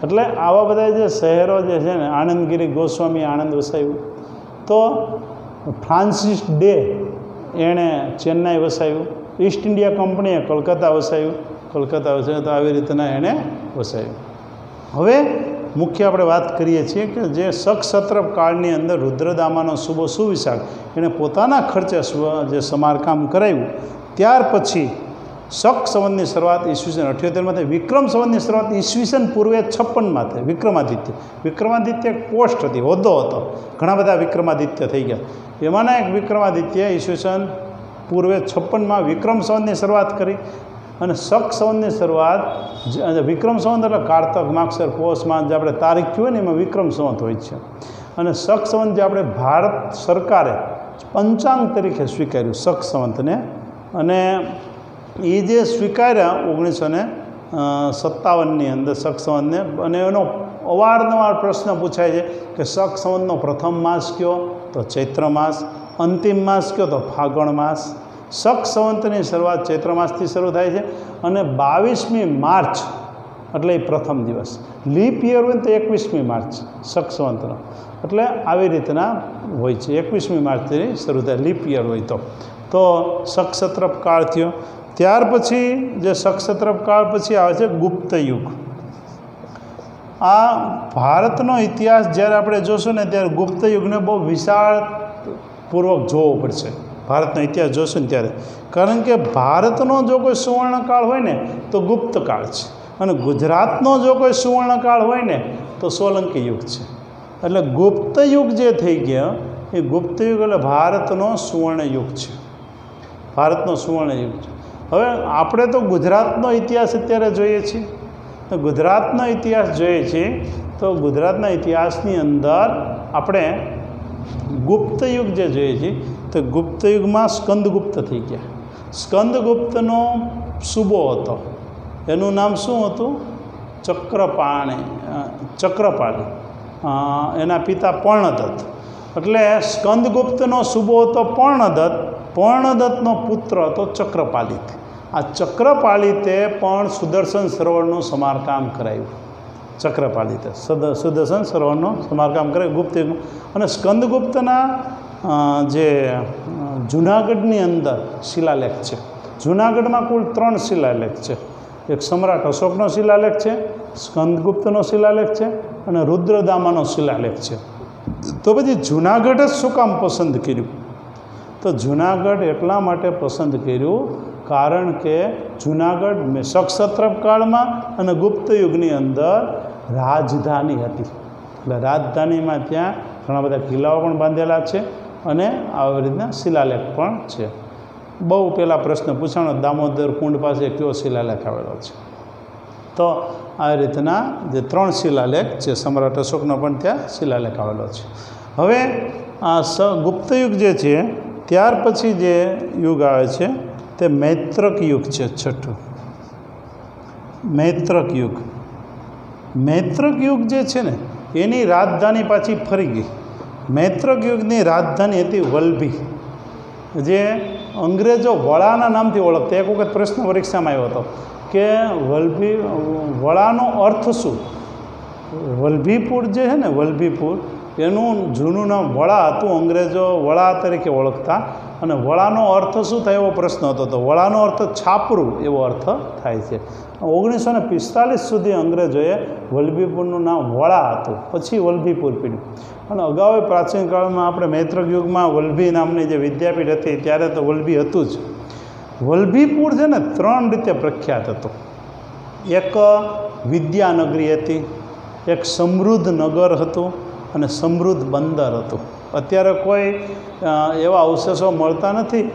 એટલે આવા બધા જે શહેરો જે છે ને, આનંદગીરી ગોસ્વામી આણંદ વસાવ્યું, તો ફ્રાન્સિસ ડે એણે ચેન્નાઈ વસાવ્યું, ઈસ્ટ ઇન્ડિયા કંપનીએ કલકત્તા વસાવ્યું, તો આવી રીતના એણે વસાવ્યું. હવે મુખ્ય આપણે વાત કરીએ છીએ કે જે શક કાળની અંદર રુદ્રદામાનો સુવિશાળ એણે પોતાના ખર્ચે જે સમારકામ કરાવ્યું, ત્યાર પછી શક સંવતની શરૂઆત ઈસવીસન 78માં થઈ. વિક્રમ સંવતની શરૂઆત ઈસવીસન પૂર્વે 56માં થઈ. વિક્રમાદિત્ય એક પોસ્ટ હતી, હોદ્દો હતો. ઘણા બધા વિક્રમાદિત્ય થઈ ગયા. એમાંના એક વિક્રમાદિત્ય ઈસવીસન પૂર્વે 56માં વિક્રમ સંવતની શરૂઆત કરી. અને શક સંવતની શરૂઆત વિક્રમ સંવત એટલે કારતક, માગસર, પોષ માસ જે આપણે તારીખ હોય ને એમાં વિક્રમ સંવત હોય છે. અને શક સંવત જે આપણે ભારત સરકારે પંચાંગ તરીકે સ્વીકાર્યું શક સંવતને, અને એ જે સ્વીકાર્યા 1957ની અંદર શક સંવતને. અને એનો અવારનવાર પ્રશ્ન પૂછાય છે કે શક સંવતનો પ્રથમ માસ કયો? તો ચૈત્ર માસ. અંતિમ માસ કયો? તો ફાગણ માસ. શક સંવતની શરૂઆત ચૈત્ર માસથી શરૂ થાય છે અને 22મી માર્ચ એટલે એ પ્રથમ દિવસ. લીપ યર હોય તો 21મી માર્ચ શક સંવતનો. એટલે આવી રીતના હોય છે. 21મી માર્ચથી શરૂ થાય લીપ યર હોય તો શક સત્રપ કાળ થયો. ત્યાર પછી જે શક સત્રપ કાળ પછી આવે છે ગુપ્ત યુગ. આ ભારતનો ઇતિહાસ જ્યારે આપણે જોશું ને ત્યારે ગુપ્ત યુગને બહુ વિશાળપૂર્વક જોવો પડશે. ભારતનો ઇતિહાસ જોશું ને ત્યારે, કારણ કે ભારતનો જો કોઈ સુવર્ણકાળ હોય ને તો ગુપ્ત કાળ છે, અને ગુજરાતનો જો કોઈ સુવર્ણકાળ હોય ને તો સોલંકી યુગ છે. એટલે ગુપ્ત યુગ જે થઈ ગયા એ ગુપ્ત યુગ એટલે ભારતનો સુવર્ણ યુગ છે. ભારતનો સુવર્ણ યુગ છે. હવે આપણે તો ગુજરાતનો ઇતિહાસ અત્યારે જોઈએ છીએ. તો ગુજરાતનો ઇતિહાસ જોઈએ છીએ તો ગુજરાતના ઇતિહાસની અંદર આપણે ગુપ્ત યુગ જે જોઈએ છીએ તો ગુપ્ત યુગમાં સ્કંદગુપ્ત થઈ ગયા. સ્કંદગુપ્તનો સુબો હતો, એનું નામ શું હતું? ચક્રપાલી. એના પિતા પર્ણદત્ત. એટલે સ્કંદગુપ્તનો સુબો હતો પર્ણદત્ત. પર્ણદત્તનો પુત્ર હતો ચક્રપાલિત. આ ચક્રપાલિતે પણ સુદર્શન સરોવરનું સમારકામ કરાવ્યું. ચક્રપાલિતે સુદર્શન સરોવરનું સમારકામ કરાવ્યું ગુપ્ત યુગમાં. અને સ્કંદગુપ્તના જે જૂનાગઢની અંદર શિલાલેખ છે. જૂનાગઢમાં કુલ 3 શિલાલેખ છે. એક સમ્રાટ અશોકનો શિલાલેખ છે, સ્કંદગુપ્તનો શિલાલેખ છે અને રુદ્રદામાનો શિલાલેખ છે. તો પછી જૂનાગઢ જ શું કામ પસંદ કર્યું? તો જૂનાગઢ એટલા માટે પસંદ કર્યું કારણ કે જૂનાગઢ શક સત્રપ કાળમાં અને ગુપ્ત યુગની અંદર રાજધાની હતી. એટલે રાજધાનીમાં ત્યાં ઘણા બધા કિલ્લાઓ પણ બાંધેલા છે અને આવી રીતના શિલાલેખ પણ છે. બહુ પહેલાં પ્રશ્ન પૂછાણો, દામોદર કુંડ પાસે કયો શિલાલેખ આવેલો છે? તો આ રીતના જે 3 શિલાલેખ છે, સમ્રાટ અશોકનો પણ ત્યાં શિલાલેખ આવેલો છે. હવે આ ગુપ્ત યુગ જે છે ત્યાર પછી જે યુગ આવે છે તે મૈત્રક યુગ છે. છઠ્ઠું મૈત્રક યુગ. મૈત્રક યુગ જે છે ને એની રાજધાની પાછી ફરી ગઈ. મૈત્રક યુગની રાજધાની હતી વલ્ભી, જે અંગ્રેજો વડાના નામથી ઓળખતા. એક વખત પ્રશ્ન પરીક્ષામાં આવ્યો હતો કે વડાનો અર્થ શું? વલ્ભીપુર જે છે ને, વલ્ભીપુર એનું જૂનું નામ વડા હતું. અંગ્રેજો વડા તરીકે ઓળખતા. અને વડાનો અર્થ શું થાય એવો પ્રશ્ન હતો. તો વડાનો અર્થ છાપરું એવો અર્થ થાય છે. 1945 સુધી અંગ્રેજોએ વલ્ભીપુરનું નામ વડા હતું, પછી વલ્ભીપુર પીડ્યું. અને અગાઉ પ્રાચીન કાળમાં આપણે મૈત્રક યુગમાં વલ્ભી નામની જે વિદ્યાપીઠ હતી ત્યારે તો વલ્ભી હતું જ. વલ્ભીપુર છે ને 3 રીતે પ્રખ્યાત હતું. એક વિદ્યાનગરી હતી, એક સમૃદ્ધ નગર હતું અને સમૃદ્ધ બંદર હતું. અત્યારે કોઈ એવા અવશેષો મળતા નથી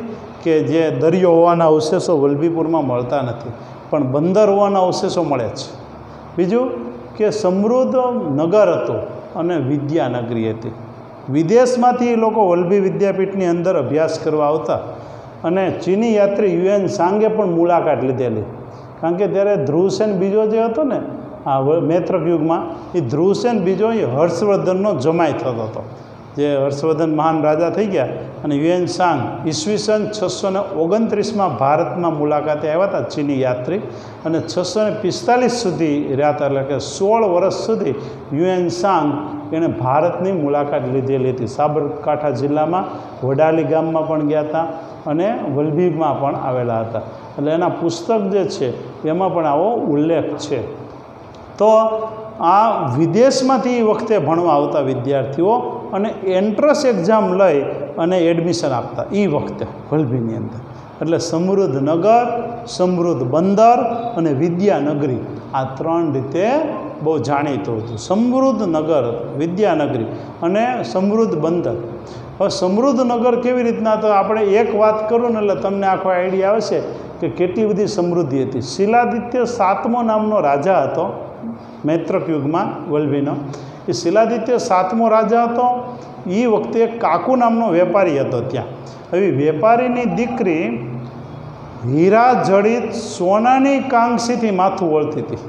કે જે દરિયો હોવાના અવશેષો વલ્ભીપુરમાં મળતા નથી, પણ બંદર હોવાના અવશેષો મળે છે. બીજું કે સમૃદ્ધ નગર હતું અને વિદ્યાનગરી હતી. વિદેશમાંથી લોકો વલ્ભી વિદ્યાપીઠની અંદર અભ્યાસ કરવા આવતા અને ચીની યાત્રી યુએન સાંગે પણ મુલાકાત લીધેલી. કારણ કે ત્યારે ધ્રુવસેન બીજો જે હતો ને આ મૈત્રક યુગમાં, એ ધ્રુવસેન બીજો એ હર્ષવર્ધનનો જમાઈ થતો હતો. જે હર્ષવર્ધન મહાન રાજા થઈ ગયા અને યુએન સાંગ ઈસવીસન 629માં ભારતમાં મુલાકાતે આવ્યા હતા ચીની યાત્રી, અને 645 સુધી રહ્યા હતા, એટલે કે 16 વર્ષ સુધી યુએન સાંગ એણે ભારતની મુલાકાત લીધેલી હતી. સાબરકાંઠા જિલ્લામાં વડાલી ગામમાં પણ ગયા હતા અને વલભીમાં પણ આવેલા હતા. એટલે એના પુસ્તક જે છે એમાં પણ આવો ઉલ્લેખ છે. તો આ વિદેશમાંથી એ વખતે ભણવા આવતા વિદ્યાર્થીઓ અને એન્ટ્રન્સ એક્ઝામ લઈ અને એડમિશન આપતા એ વખતે વલભીની અંદર. એટલે સમૃદ્ધ નગર, સમૃદ્ધ બંદર અને વિદ્યાનગરી, આ 3 રીતે બહુ જાણીતું હતું. સમૃદ્ધ નગર, વિદ્યાનગરી અને સમૃદ્ધ બંદર. હવે સમૃદ્ધ નગર કેવી રીતના, તો આપણે એક વાત કરું ને એટલે તમને આખો આઈડિયા આવશે કે કેટલી બધી સમૃદ્ધિ હતી. શિલાદિત્ય 7મો નામનો રાજા હતો મૈત્રક યુગમાં વલભીનો. એ શિલાદિત્ય 7મો રાજા હતો. એ વખતે કાકુ નામનો વેપારી હતો ત્યાં. હવે વેપારીની દીકરી હીરા જડિત સોનાની કાંગસીથી માથું વળતી હતી.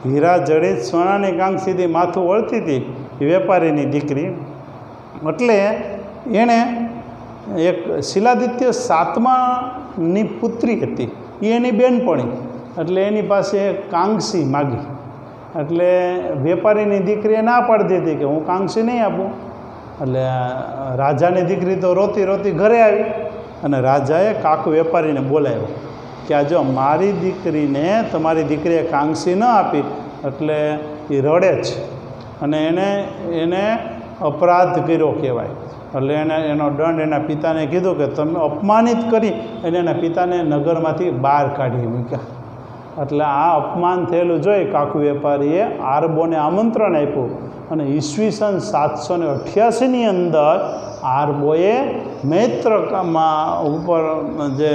હીરા જડિત સોનાની કાંગસીથી માથું વળતી હતી એ વેપારીની દીકરી. એટલે એણે એક શિલાદિત્ય 7માની પુત્રી હતી, એ એની બેનપણી, એટલે એની પાસે કાંગસી માગી. એટલે વેપારીની દીકરીએ ના પાડી દીધી કે હું કાંગસી નહીં આપું. એટલે રાજાની દીકરી તો રોતી રોતી ઘરે આવી અને રાજાએ કાકુ વેપારીને બોલાવ્યો કે આ જો મારી દીકરીને તમારી દીકરીએ કાંગસી ન આપી એટલે એ રડે છે અને એને અપરાધ કર્યો કહેવાય. એટલે એનો દંડ એના પિતાને કીધું કે તમે અપમાનિત કરી અને એના પિતાને નગરમાંથી બહાર કાઢી મૂક્યા. એટલે આ અપમાન થયેલું જોઈ કાકુ વેપારીએ આરબોને આમંત્રણ આપ્યું અને ઈસવીસન 788ની અંદર આરબોએ મૈત્રકમાં ઉપર જે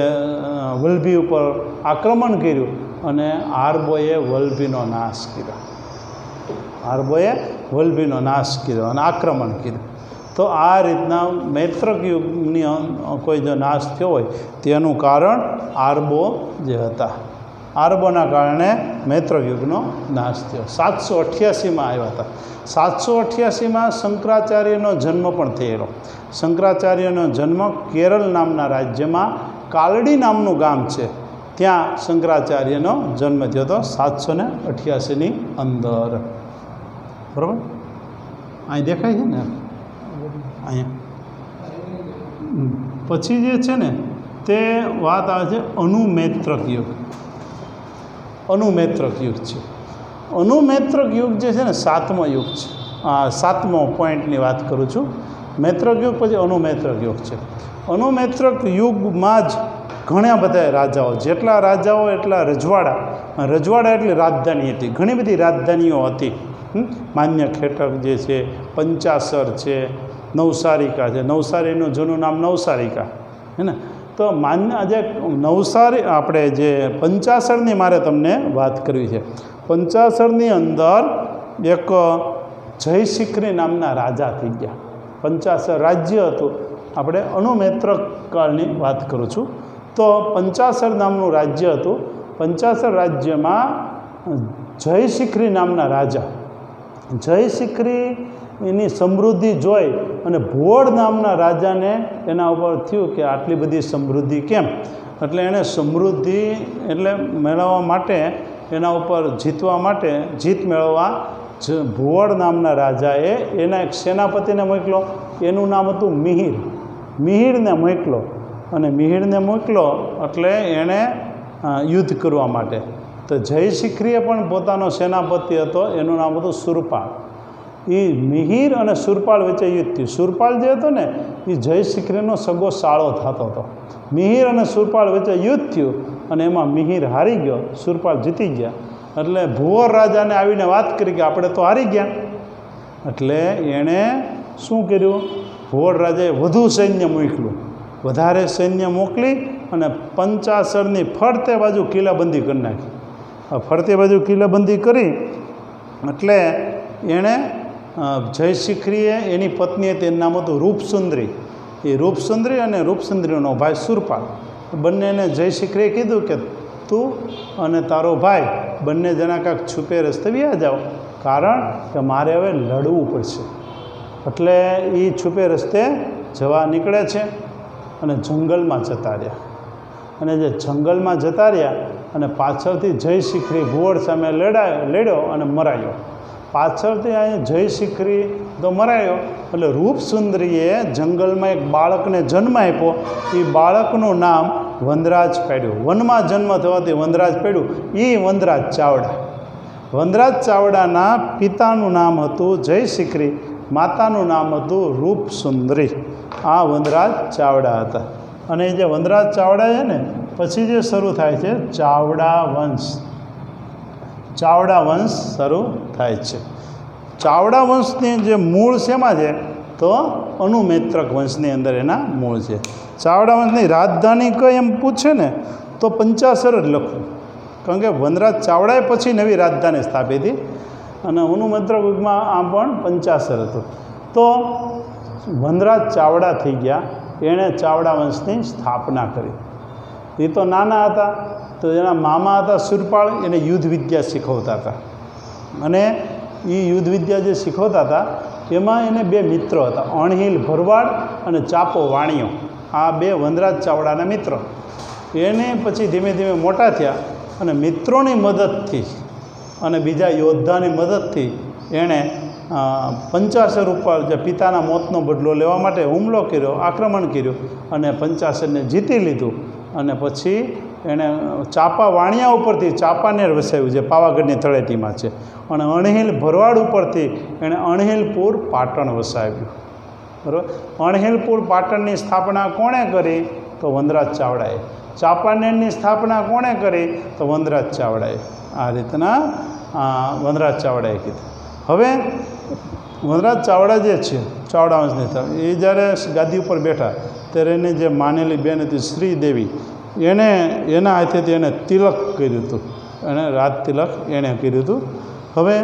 વલભી ઉપર આક્રમણ કર્યું અને આરબોએ વલભીનો નાશ કર્યો. આરબોએ વલભીનો નાશ કર્યો અને આક્રમણ કર્યું. તો આ રીતના મૈત્રક યુગની કોઈ જો નાશ થયો હોય તેનું કારણ આરબો જે હતા. આરબોના કારણે મૈત્રક યુગનો નાશ થયો. 788માં આવ્યા હતા. 788માં શંકરાચાર્યનો જન્મ પણ થયેલો. શંકરાચાર્યનો જન્મ કેરળ નામના રાજ્યમાં કાલડી નામનું ગામ છે, ત્યાં શંકરાચાર્યનો જન્મ થયો હતો 788ની અંદર. બરાબર, અહીં દેખાય છે ને, અહીંયા પછી જે છે ને તે વાત આવે છે અનુમૈત્રક યુગ. અનુમૈત્રક યુગ છે. અનુમૈત્રક યુગ જે છે ને 7મો યુગ છે. 7મો પોઈન્ટની વાત કરું છું. મૈત્રક યુગ પછી અનુમૈત્રક યુગ છે. અનુમૈત્રક યુગમાં જ ઘણા બધા રાજાઓ, જેટલા રાજાઓ એટલા રજવાડા. રજવાડા એટલે રાજધાની હતી. ઘણી બધી રાજધાનીઓ હતી. માન્ય ખેટક જે છે, પંચાસર છે, નવસારિકા છે. નવસારીનું જૂનું નામ નવસારિકા હે ને. તો આજે નવસારી આપણે જે પંચાસરની મારે તમને વાત કરવી છે. પંચાસરની અંદર એક જયશિખરી નામના રાજા થઈ ગયા. પંચાસર રાજ્ય હતું. આપણે અનુમૈત્રક કાળની વાત કરું છું. તો પંચાસર નામનું રાજ્ય હતું. પંચાસર રાજ્યમાં જયશિખરી નામના રાજા, જયશિખરી એની સમૃદ્ધિ જોઈ અને ભોળ નામના રાજાને એના ઉપર થયું કે આટલી બધી સમૃદ્ધિ કેમ. એટલે એણે સમૃદ્ધિ એટલે મેળવવા માટે, એના ઉપર જીતવા માટે, જીત મેળવવા ભુવડ નામના રાજાએ એના એક સેનાપતિને મોકલો. એનું નામ હતું મિહિર. મિહિરને મોકલો અને મિહિરને મોકલો એટલે એણે યુદ્ધ કરવા માટે. તો જયશિખરીએ પણ પોતાનો સેનાપતિ હતો, એનું નામ હતું સુરપાલ. એ મિહિર અને સુરપાલ વચ્ચે યુદ્ધ થયું. સુરપાલ જે હતો ને એ જયશિખરીનો સગો સાળો થતો હતો. મિહિર અને સુરપાલ વચ્ચે યુદ્ધ થયું અને એમાં મિહિર હારી ગયો, સુરપાલ જીતી ગયા. એટલે ભુવર રાજાને આવીને વાત કરી કે આપણે તો હારી ગયા. એટલે એણે શું કર્યું, ભુવર રાજાએ વધુ સૈન્ય મોકલ્યું. વધારે સૈન્ય મોકલી અને પંચાસરની ફરતે બાજુ કિલ્લાબંધી કરી નાખી. ફરતે બાજુ કિલ્લાબંધી કરી એટલે એણે જયશિખરીએ એની પત્નીએ તેનું નામ હતું રૂપસુંદરી. એ રૂપસુંદરી અને રૂપસુંદરીનો ભાઈ સુરપાલ, બંનેને જયશિખરીએ કીધું કે તું અને તારો ભાઈ બંને જણા કાંઈક છુપે રસ્તે વ્યા જાઓ, કારણ કે મારે હવે લડવું પડશે. એટલે એ છુપે રસ્તે જવા નીકળે છે અને જંગલમાં જતા રહ્યા. અને જે જંગલમાં જતા રહ્યા અને પાછળથી જય શિખરી ઘુવડ સામે લડ્યો અને મરાયો. પાછળથી અહીં જય શિખરી તો મરાયો એટલે રૂપસુંદરીએ જંગલમાં એક બાળકને જન્મ આપ્યો. એ બાળકનું નામ વનરાજ પાડ્યું. વનમાં જન્મ થવાથી વનરાજ પાડ્યું. એ વનરાજ ચાવડા. વનરાજ ચાવડાના પિતાનું નામ હતું જય શિખરી, માતાનું નામ હતું રૂપસુંદરી. આ વનરાજ ચાવડા હતા. અને એ જે વનરાજ ચાવડા છે ને પછી જે શરૂ થાય છે ચાવડા વંશ. ચાવડા વંશ શરૂ થાય છે. ચાવડા વંશની જે મૂળ શેમાં છે તો અનુમૈત્રક વંશની અંદર એના મૂળ છે. ચાવડા વંશની રાજધાની કઈ એમ પૂછે ને તો પંચાસર જ લખવું, કારણ કે વનરાજ ચાવડાએ પછી નવી રાજધાની સ્થાપી હતી અને અનુમૈત્રક યુગમાં આ પણ પંચાસર હતું. તો વનરાજ ચાવડા થઈ ગયા, એણે ચાવડા વંશની સ્થાપના કરી. એ તો નાના હતા તો એના મામા હતા શૂરપાળ, એને યુદ્ધ વિદ્યા શીખવતા હતા. અને એ યુદ્ધ વિદ્યા જે શીખવતા હતા એમાં એને બે મિત્રો હતા, અણહિલ ભરવાડ અને ચાપો વાણિયો. આ બે વનરાજ ચાવડાના મિત્રો. એને પછી ધીમે ધીમે મોટા થયા અને મિત્રોની મદદથી અને બીજા યોદ્ધાની મદદથી એણે પંચાસર ઉપર જે પિતાના મોતનો બદલો લેવા માટે હુમલો કર્યો, આક્રમણ કર્યું અને પંચાસરને જીતી લીધું. અને પછી એણે ચાપા વાણિયા ઉપરથી ચાપાનેર વસાવ્યું, જે પાવાગઢની તળેટીમાં છે. અને અણહિલ ભરવાડ ઉપરથી એણે અણહિલપુર પાટણ વસાવ્યું. બરાબર. અણહિલપુર પાટણની સ્થાપના કોણે કરી તો વનરાજ ચાવડાએ. ચાપાનેરની સ્થાપના કોણે કરી તો વનરાજ ચાવડાએ. આ રીતના વનરાજ ચાવડાએ કીધું. હવે વનરાજ ચાવડા જે છે ચાવડા વંશની એ જ્યારે ગાદી ઉપર બેઠા ત્યારે એની જે માનેલી બેન હતી શ્રીદેવી, એના હાથેથી એને તિલક કર્યું હતું. એણે રાજ તિલક એણે કર્યું હતું. હવે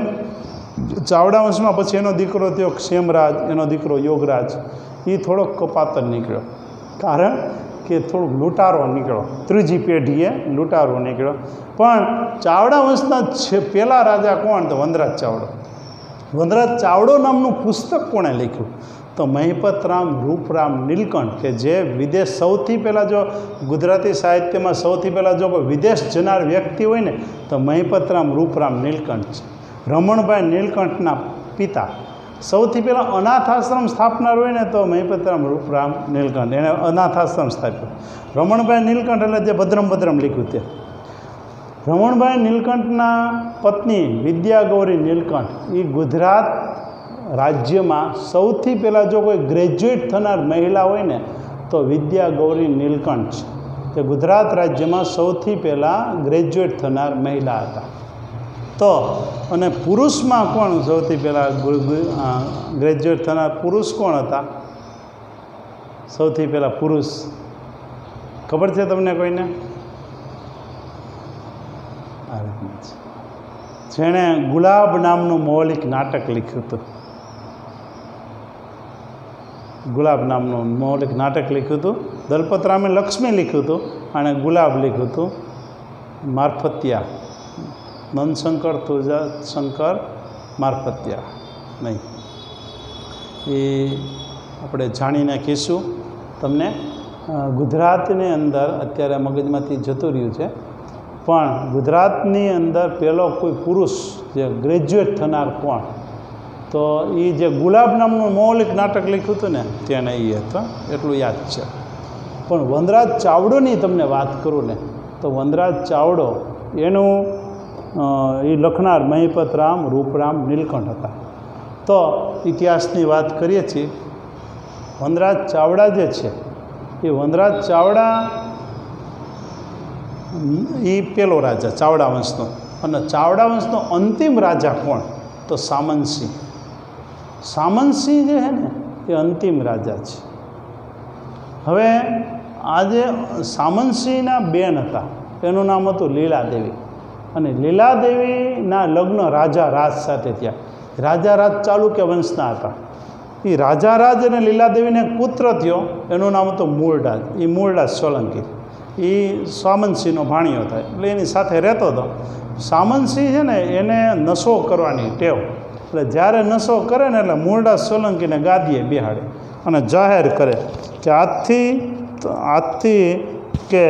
ચાવડા વંશમાં પછી એનો દીકરો થયો ક્ષેમરાજ, એનો દીકરો યોગરાજ. એ થોડોક કપાતર નીકળ્યો, કારણ કે થોડુંક લૂંટારો નીકળ્યો. ત્રીજી પેઢીએ લૂંટારો નીકળ્યો. પણ ચાવડા વંશના પહેલા રાજા કોણ તો વનરાજ ચાવડો. વનરાજ ચાવડો નામનું પુસ્તક કોણે લખ્યું તો મહિપતરામ રૂપરામ નીલકંઠ, કે જે વિદેશ સૌથી પહેલાં જો ગુજરાતી સાહિત્યમાં સૌથી પહેલાં જો કોઈ વિદેશ જનાર વ્યક્તિ હોય ને તો મહિપતરામ રૂપરામ નીલકંઠ છે. રમણભાઈ નીલકંઠના પિતા. સૌથી પહેલાં અનાથ આશ્રમ સ્થાપનાર હોય ને તો મહિપતરામ રૂપરામ નીલકંઠ, એણે અનાથ આશ્રમ સ્થાપ્યો. રમણભાઈ નીલકંઠ એટલે જે ભદ્રમ લખ્યું તે. રમણભાઈ નીલકંઠના પત્ની વિદ્યાગૌરી નીલકંઠ એ ગુજરાત રાજ્યમાં સૌથી પહેલાં જો કોઈ ગ્રેજ્યુએટ થનાર મહિલા હોય ને તો વિદ્યાગૌરી નીલકંઠ છે. જે ગુજરાત રાજ્યમાં સૌથી પહેલાં ગ્રેજ્યુએટ થનાર મહિલા હતા. તો અને પુરુષમાં કોણ સૌથી પહેલાં ગ્રેજ્યુએટ થનાર પુરુષ કોણ હતા? સૌથી પહેલાં પુરુષ ખબર છે તમને કોઈને? જેણે ગુલાબ નામનું મૌલિક નાટક લખ્યું હતું. ગુલાબ નામનું મૌલિક નાટક લખ્યું હતું. દલપતરામે લક્ષ્મી લખ્યું હતું અને ગુલાબ લખ્યું હતું. મારફતિયા, નંદશંકર તુલજાશંકર મારફતિયા નહીં, એ આપણે જાણીને કહીશું તમને. ગુજરાતની અંદર અત્યારે મગજમાંથી જતું રહ્યું છે, પણ ગુજરાતની અંદર પહેલો કોઈ પુરુષ જે ગ્રેજ્યુએટ થનાર કોણ તો એ જે ગુલાબ નામનું મૌલિક નાટક લખ્યું હતું ને તેને એ હતું, એટલું યાદ છે. પણ વનરાજ ચાવડોની તમને વાત કરું ને તો વનરાજ ચાવડો એનું એ લખનાર મહિપતરામ રૂપરામ નીલકંઠ હતા. તો ઇતિહાસની વાત કરીએ છીએ. વનરાજ ચાવડા જે છે એ વનરાજ ચાવડા એ પહેલો રાજા ચાવડા વંશનો. અને ચાવડા વંશનો અંતિમ રાજા કોણ તો સામંતસિંહ. સામંતસિંહ જે છે ને એ અંતિમ રાજા છે. હવે આ જે સામંતસિંહના બેન હતા એનું નામ હતું લીલાદેવી. અને લીલાદેવીના લગ્ન રાજા રાજ સાથે થયા. રાજા રાજ ચાલુક્ય વંશના હતા. એ રાજા રાજ અને લીલાદેવીને એક પુત્ર થયો, એનું નામ હતું મૂળરાજ. એ મૂળરાજ સોલંકી એ સામંતસિંહનો ભાણિયો થાય, એટલે એની સાથે રહેતો હતો. સામંતસિંહ છે ને એને નશો કરવાની ટેવ, એટલે જ્યારે નશો કરે ને એટલે મૂળરાજ સોલંકીને ગાદીએ બેહાડે અને જાહેર કરે કે આજથી કે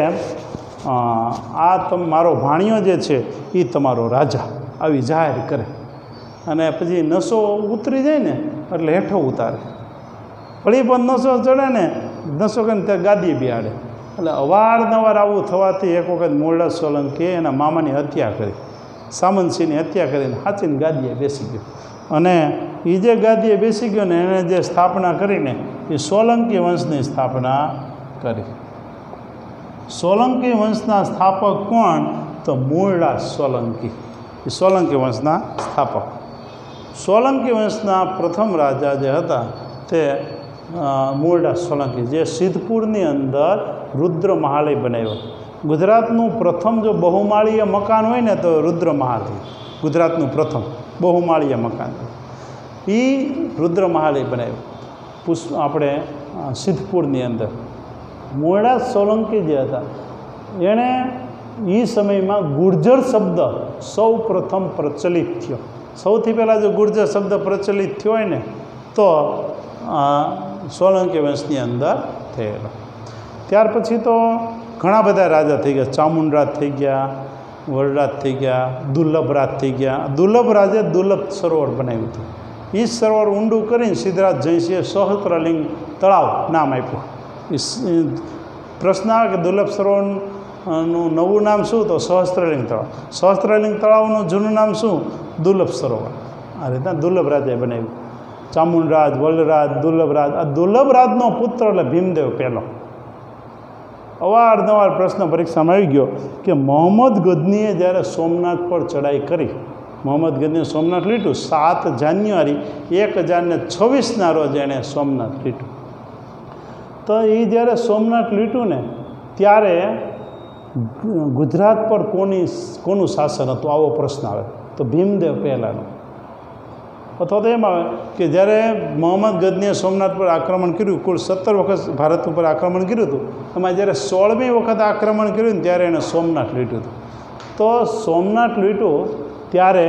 આ મારો ભાણિયો જે છે એ તમારો રાજા, આવી જાહેર કરે. અને પછી નશો ઉતરી જાય ને એટલે હેઠો ઉતારે, વળી પણ નશો ચડે ને, નશો કરીને ત્યાં ગાદીએ બેહાડે. એટલે અવારનવાર આવું થવાથી એક વખત મૂળરાજ સોલંકીએ એના મામાની હત્યા કરી, સામંતસિંહની હત્યા કરીને હાચીને ગાદીએ બેસી ગયો. અને એ જે ગાદીએ બેસી ગયો ને એણે જે સ્થાપના કરીને એ સોલંકી વંશની સ્થાપના કરી. સોલંકી વંશના સ્થાપક કોણ? તો મૂળરાજ સોલંકી, એ સોલંકી વંશના સ્થાપક. સોલંકી વંશના પ્રથમ રાજા જે હતા તે મૂળરાજ સોલંકી, જે સિદ્ધપુરની અંદર રુદ્ર મહાલય બનાવ્યો. ગુજરાતનું પ્રથમ જો બહુમાળીય મકાન હોય ને તો રુદ્ર મહાલય, ગુજરાતનું પ્રથમ બહુમાળીય મકાન એ રુદ્ર મહાલય બનાવ્યો આપણે સિદ્ધપુરની અંદર. મૂળરાજ સોલંકી જે હતા એણે એ સમયમાં ગુર્જર શબ્દ સૌ પ્રથમ પ્રચલિત થયો. સૌથી પહેલાં જો ગુર્જર શબ્દ પ્રચલિત થયો હોય ને તો સોલંકી વંશની અંદર થયેલો. ત્યાર પછી તો ઘણા બધા રાજા થઈ ગયા. ચામુંડરાજ થઈ ગયા, વરરાજ થઈ ગયા, દુર્લભરાજ થઈ ગયા. દુર્લભરાજે દુર્લભ સરોવર બનાવ્યું હતું. એ સરોવર ઊંડું કરીને સિદ્ધરાજ જયસિંહે સહસ્ત્રલિંગ તળાવ નામ આપ્યું. પ્રશ્ન આવે કે દુર્લભ સરોવરનું નવું નામ શું? તો સહસ્ત્રલિંગ તળાવ. સહસ્ત્રલિંગ તળાવનું જૂનું નામ શું? દુર્લભ સરોવર. આ રીતના દુર્લભરાજે બનાવ્યું. ચામુંડરાજ, વલરાજ, દુર્લભરાજ. આ દુર્લભરાજનો પુત્ર એટલે ભીમદેવ પહેલો. અવારનવાર પ્રશ્ન પરીક્ષામાં આવી ગયો કે મોહમ્મદ ગઝનીએ જ્યારે સોમનાથ પર ચડાઈ કરી, મોહમ્મદ ગઝનીએ સોમનાથ લીધું 7 જાન્યુઆરી 1026ના રોજ એણે સોમનાથ લીધું. તો એ જ્યારે સોમનાથ લીધું ને ત્યારે ગુજરાત પર કોનું શાસન હતું? આવો પ્રશ્ન આવે તો ભીમદેવ પહેલાંનો. અથવા તો એમ આવે કે જ્યારે મોહમ્મદ ગઝનીએ સોમનાથ પર આક્રમણ કર્યું, કુલ 17 વખત ભારત ઉપર આક્રમણ કર્યું હતું, એમાં જ્યારે 16મી વખત આક્રમણ કર્યું ને ત્યારે એણે સોમનાથ લીધું હતું. તો સોમનાથ લીધું ત્યારે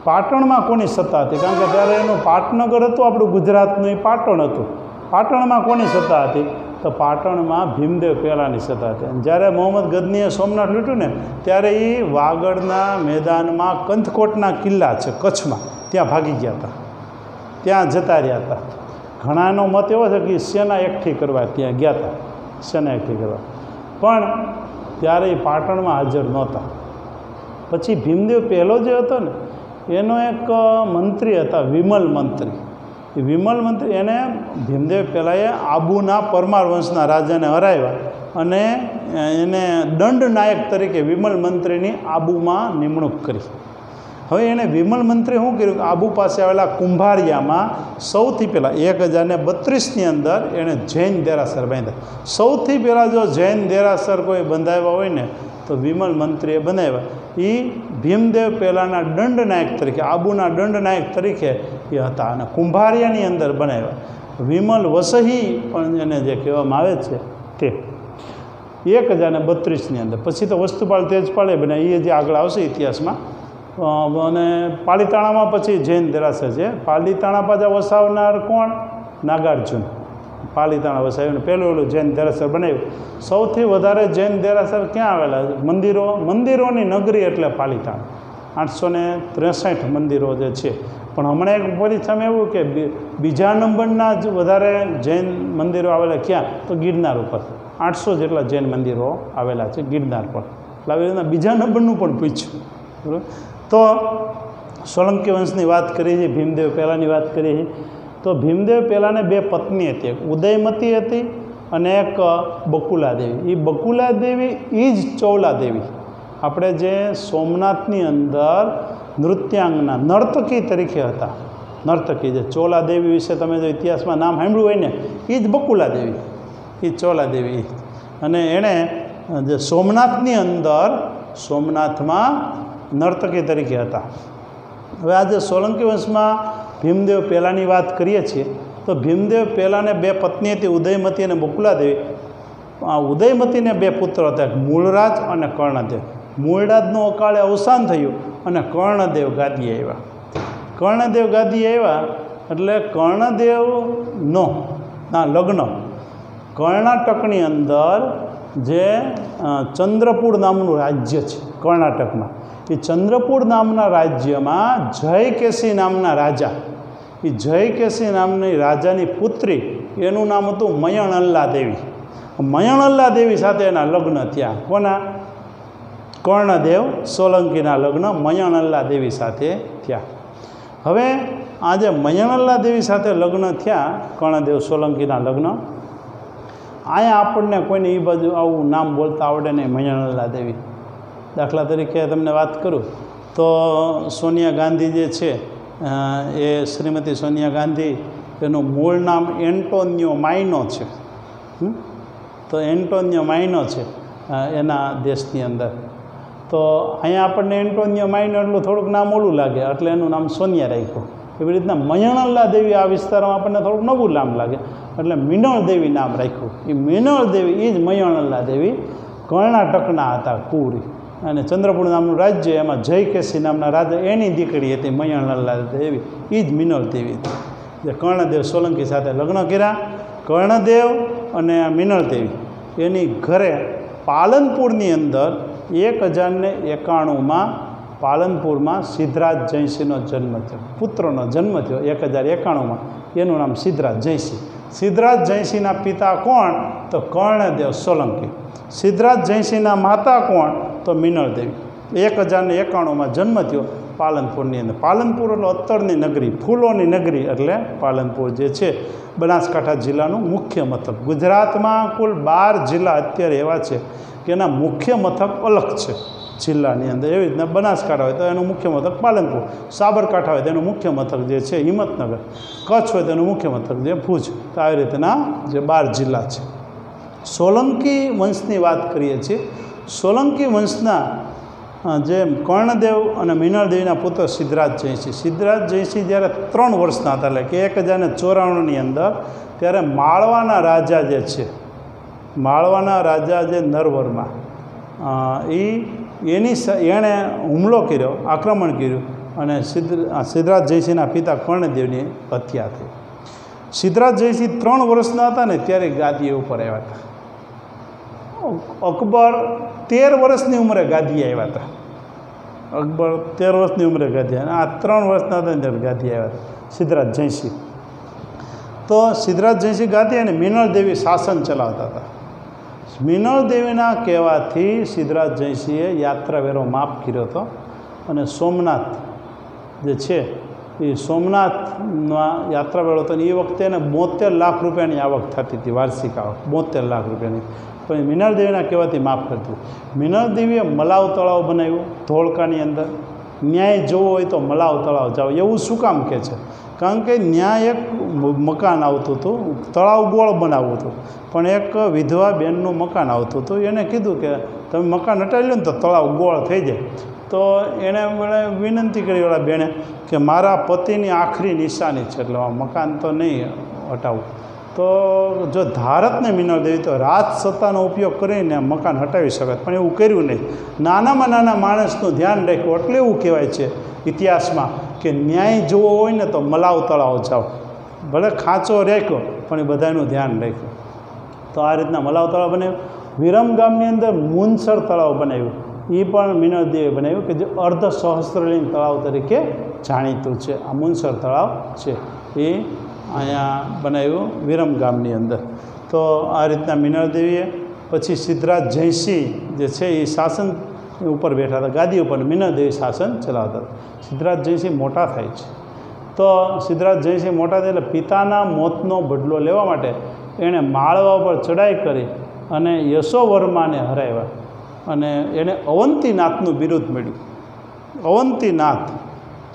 પાટણમાં કોની સત્તા હતી? કારણ કે ત્યારે એનું પાટનગર હતું, આપણું ગુજરાતનું એ પાટણ હતું. પાટણમાં કોની સત્તા હતી? તો પાટણમાં ભીમદેવ પહેલાંની સત્તા હતી. અને જ્યારે મોહમ્મદ ગઝનીએ સોમનાથ લીધું ને ત્યારે એ વાગડના મેદાનમાં કંથકોટના કિલ્લા છે કચ્છમાં, ત્યાં ભાગી ગયા હતા, ત્યાં જતા રહ્યા હતા. ઘણાનો મત એવો છે કે સેના એકઠી કરવા ત્યાં ગયા હતા, સેના એકઠી કરવા, પણ ત્યારે એ પાટણમાં હાજર નહોતા. પછી ભીમદેવ પહેલો જે હતો ને એનો એક મંત્રી હતા, વિમલ મંત્રી. એ વિમલ મંત્રી એને ભીમદેવ પહેલાંએ આબુના પરમાર વંશના રાજાને હરાવ્યા અને એને દંડ નાયક તરીકે વિમલ મંત્રીની આબુમાં નિમણૂક કરી. હવે એણે વિમલ મંત્રી શું કર્યું કે આબુ પાસે આવેલા કુંભારિયામાં સૌથી પહેલાં 1032ની અંદર એણે જૈન દેરાસર બાંધ્યા. સૌથી પહેલાં જો જૈન દેરાસર કોઈ બંધાવ્યા હોય ને તો વિમલ મંત્રીએ બનાવ્યા. એ ભીમદેવ પહેલાંના દંડનાયક તરીકે, આબુના દંડનાયક તરીકે એ હતા અને કુંભારિયાની અંદર બનાવ્યા. વિમલ વસહી પણ એને જે કહેવામાં આવે છે તે 1032ની અંદર. પછી તો વસ્તુપાલ તેજપાલે બનાવી, એ જે આગળ આવશે ઇતિહાસમાં. અને પાલીતાણામાં પછી જૈન દેરાસર છે. પાલીતાણા પાછા વસાવનાર કોણ? નાગાર્જુન. પાલીતાણા વસાવ્યું, પહેલું ઓલું જૈન દેરાસર બનાવ્યું. સૌથી વધારે જૈન દેરાસર ક્યાં આવેલા? મંદિરોની નગરી એટલે પાલીતાણા. 863 મંદિરો જે છે. પણ હમણાં એક પરીક્ષામાં એવું કે બીજા નંબરના જ વધારે જૈન મંદિરો આવેલા ક્યાં? તો ગિરનાર ઉપર 800 જેટલા જૈન મંદિરો આવેલા છે ગિરનાર પર. એટલે આવી રીતના બીજા નંબરનું પણ પૂછ્યું. બરાબર. તો સોલંકી વંશની વાત કરી છે, ભીમદેવ પહેલાંની વાત કરી છે. તો ભીમદેવ પહેલાંને 2 પત્ની હતી, એક ઉદયમતી હતી અને એક બકુલાદેવી. એ બકુલાદેવી એ જ ચોલાદેવી, આપણે જે સોમનાથની અંદર નૃત્યાંગના નર્તકી તરીકે હતા. નર્તકી જે ચોલાદેવી વિશે તમે જો ઇતિહાસમાં નામ સાંભળ્યું હોય ને એ જ બકુલાદેવી, એ ચોલાદેવી. અને એણે જે સોમનાથની અંદર સોમનાથમાં નર્તકી તરીકે હતા. હવે આજે સોલંકી વંશમાં ભીમદેવ પહેલાંની વાત કરીએ છીએ તો ભીમદેવ પહેલાંને 2 પત્ની હતી, ઉદયમતી અને બકુલાદેવી. આ ઉદયમતીને 2 પુત્ર હતા, મૂળરાજ અને કર્ણદેવ. મૂળરાજનું અકાળે અવસાન થયું અને કર્ણદેવ ગાદીએ આવ્યા. કર્ણદેવ ગાદી આવ્યા એટલે કર્ણદેવના લગ્ન કર્ણાટકની અંદર જે ચંદ્રપુર નામનું રાજ્ય છે કર્ણાટકમાં, એ ચંદ્રપુર નામના રાજ્યમાં જયકેશી નામના રાજા, એ જયકેશી નામની રાજાની પુત્રી, એનું નામ હતું મયણલ્લા દેવી. મયણલ્લા દેવી સાથે એના લગ્ન થયા. કોના? કર્ણદેવ સોલંકીના લગ્ન મયણલ્લા દેવી સાથે થયા. હવે આજે મયણલ્લા દેવી સાથે લગ્ન થયા, કર્ણદેવ સોલંકીના લગ્ન. અહીંયા આપણને કોઈને એ બાજુ આવું નામ બોલતા આવડે નહીં, મયણલ્લા દેવી. દાખલા તરીકે તમને વાત કરું તો સોનિયા ગાંધી જે છે એ શ્રીમતી સોનિયા ગાંધી, એનું મૂળ નામ એન્ટોનિયો માઇનો છે. તો એન્ટોનિયો માઇનો છે એના દેશની અંદર. તો અહીંયા આપણને એન્ટોનિયો માઇનો એટલું થોડુંક નામ ઓલું લાગે, એટલે એનું નામ સોનિયા રાખ્યું. એવી રીતના મયણલ્લા દેવી આ વિસ્તારમાં આપણને થોડુંક નવું નામ લાગે, એટલે મિનળ દેવી નામ રાખ્યું. એ મિનળ દેવી એ જ મયણલ્લા દેવી કર્ણાટકના હતા કુરી. અને ચંદ્રપુર નામનું રાજ્ય, એમાં જયકેશી નામના રાજા, એની દીકરી હતી મયણલ્લા દેવી, એ જ મિનળ દેવી હતી, જે કર્ણદેવ સોલંકી સાથે લગ્ન કર્યા. કર્ણદેવ અને મિનળ દેવી એની ઘરે પાલનપુરની અંદર 1091માં પાલનપુરમાં સિદ્ધરાજ જયસિંહનો જન્મ થયો, પુત્રનો જન્મ થયો 1091માં. એનું નામ સિદ્ધરાજ જયસિંહ. સિદ્ધરાજ જયસિંહના પિતા કોણ? તો કર્ણદેવ સોલંકી. સિદ્ધરાજ જયસિંહના માતા કોણ? તો મિનળ દેવી. 1091માં જન્મ થયો પાલનપુરની અંદર. પાલનપુર એટલે અત્તરની નગરી, ફૂલોની નગરી એટલે પાલનપુર જે છે બનાસકાંઠા જિલ્લાનું મુખ્ય મથક. ગુજરાતમાં કુલ 12 જિલ્લા અત્યારે એવા છે કે એના મુખ્ય મથક અલગ છે જિલ્લાની અંદર. એવી રીતના બનાસકાંઠા હોય તો એનું મુખ્ય મથક પાલનપુર, સાબરકાંઠા હોય તો એનું મુખ્ય મથક જે છે હિંમતનગર, કચ્છ હોય તો એનું મુખ્ય મથક જે ભુજ. તો આવી રીતના જે 12 જિલ્લા છે. સોલંકી વંશની વાત કરીએ છીએ. સોલંકી વંશના જે કર્ણદેવ અને મિનળ દેવીના પુત્ર સિદ્ધરાજ જયસિંહ. સિદ્ધરાજ જયસિંહ જ્યારે 3 વર્ષના હતા, એટલે કે 1094ની અંદર, ત્યારે માળવાના રાજા જે છે, માળવાના રાજા જે નરવર્મા, એણે હુમલો કર્યો, આક્રમણ કર્યું, અને સિદ્ધરાજ જયસિંહના પિતા કર્ણદેવની હત્યા થઈ. સિદ્ધરાજ જયસિંહ 3 વર્ષના હતા ને ત્યારે ગાદી ઉપર આવ્યા હતા. અકબર 13 વર્ષની ઉંમરે ગાદી આવ્યા હતા. અકબર 13 વર્ષની ઉંમરે ગાદી આવ્યા, આ 3 વર્ષના હતા ત્યારે ગાદી આવ્યા હતા સિદ્ધરાજ જયસિંહ. તો સિદ્ધરાજ જયસિંહ ગાદી અને મિનળ દેવી શાસન ચલાવતા હતા. મિનળ દેવીના કહેવાથી સિદ્ધરાજ જયસિંહે યાત્રાવેરો માફ કર્યો હતો, અને સોમનાથ જે છે એ સોમનાથમાં યાત્રાવેરો હતો. એ વખતે એને 72 લાખ રૂપિયાની આવક થતી હતી, વાર્ષિક આવક 72 લાખ રૂપિયાની. પણ મિનળ દેવીના કહેવાથી માફ કરતી. મિનળ દેવીએ મલાવ તળાવ બનાવ્યું ધોળકાની અંદર. ન્યાય જોવો હોય તો મલાવ તળાવ જાઓ. એવું શું કામ કહે છે? કારણ કે ન્યાય એક મકાન આવતું હતું, તળાવ ગોળ બનાવવું હતું, પણ એક વિધવા બેનનું મકાન આવતું હતું. એને કીધું કે તમે મકાન હટાવી લો ને તો તળાવ ગોળ થઈ જાય. તો એણે વિનંતી કરી ઓલા બેને કે મારા પતિની આખરી નિશાની છે, એટલે આ મકાન તો નહીં હટાવું. તો જો ધારતને મિનળ દેવી તો રાજસત્તાનો ઉપયોગ કરીને મકાન હટાવી શકે, પણ એવું કર્યું નહીં. નાનામાં નાના માણસનું ધ્યાન રાખ્યું, એટલે એવું કહેવાય છે ઇતિહાસમાં કે ન્યાય જોવો હોય ને તો મલાવ તળાવ જાઓ. ભલે ખાંચો રાખ્યો પણ એ બધાનું ધ્યાન રાખ્યું. તો આ રીતના મલાવ તળાવ બનાવ્યું. વિરમ ગામની અંદર મુનસર તળાવ બનાવ્યું, એ પણ મિનળ દેવીએ બનાવ્યું, કે જે અર્ધ સહસ્ત્રલિંગ તળાવ તરીકે જાણીતું છે. આ મુનસર તળાવ છે એ અહીંયા બનાવ્યું વિરમ ગામની અંદર. તો આ રીતના મિનળ દેવીએ. પછી સિદ્ધરાજ જયસિંહ જે છે એ શાસન ઉપર બેઠા હતા, ગાદી ઉપર. મિનળ દેવી શાસન ચલાવતા હતા. સિદ્ધરાજ જયસિંહ મોટા થાય છે. તો સિદ્ધરાજ જયસિંહ મોટા થાય એટલે પિતાના મોતનો બદલો લેવા માટે એણે માળવા ઉપર ચડાઈ કરી અને યશોવર્માને હરાવ્યા, અને એણે અવંતીનાથનું બિરુદ મળ્યું. અવંતીનાથ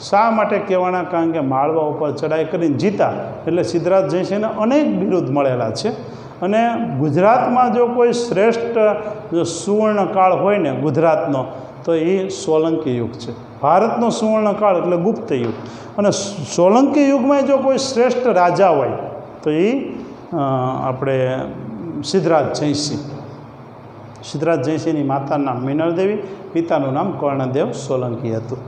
શા માટે કહેવાના? કારણ કે માળવા ઉપર ચડાઈ કરીને જીતા, એટલે સિદ્ધરાજ જયસિંહને અનેક બિરુદ મળેલા છે. અને ગુજરાતમાં જો કોઈ શ્રેષ્ઠ જો સુવર્ણકાળ હોય ને ગુજરાતનો, તો એ સોલંકી યુગ છે. ભારતનો સુવર્ણકાળ એટલે ગુપ્ત યુગ. અને સોલંકી યુગમાં જો કોઈ શ્રેષ્ઠ રાજા હોય તો એ આપણે સિદ્ધરાજ જયસિંહ. સિદ્ધરાજ જયસિંહની માતાનું નામ મિનળ દેવી, પિતાનું નામ કર્ણદેવ સોલંકી હતું.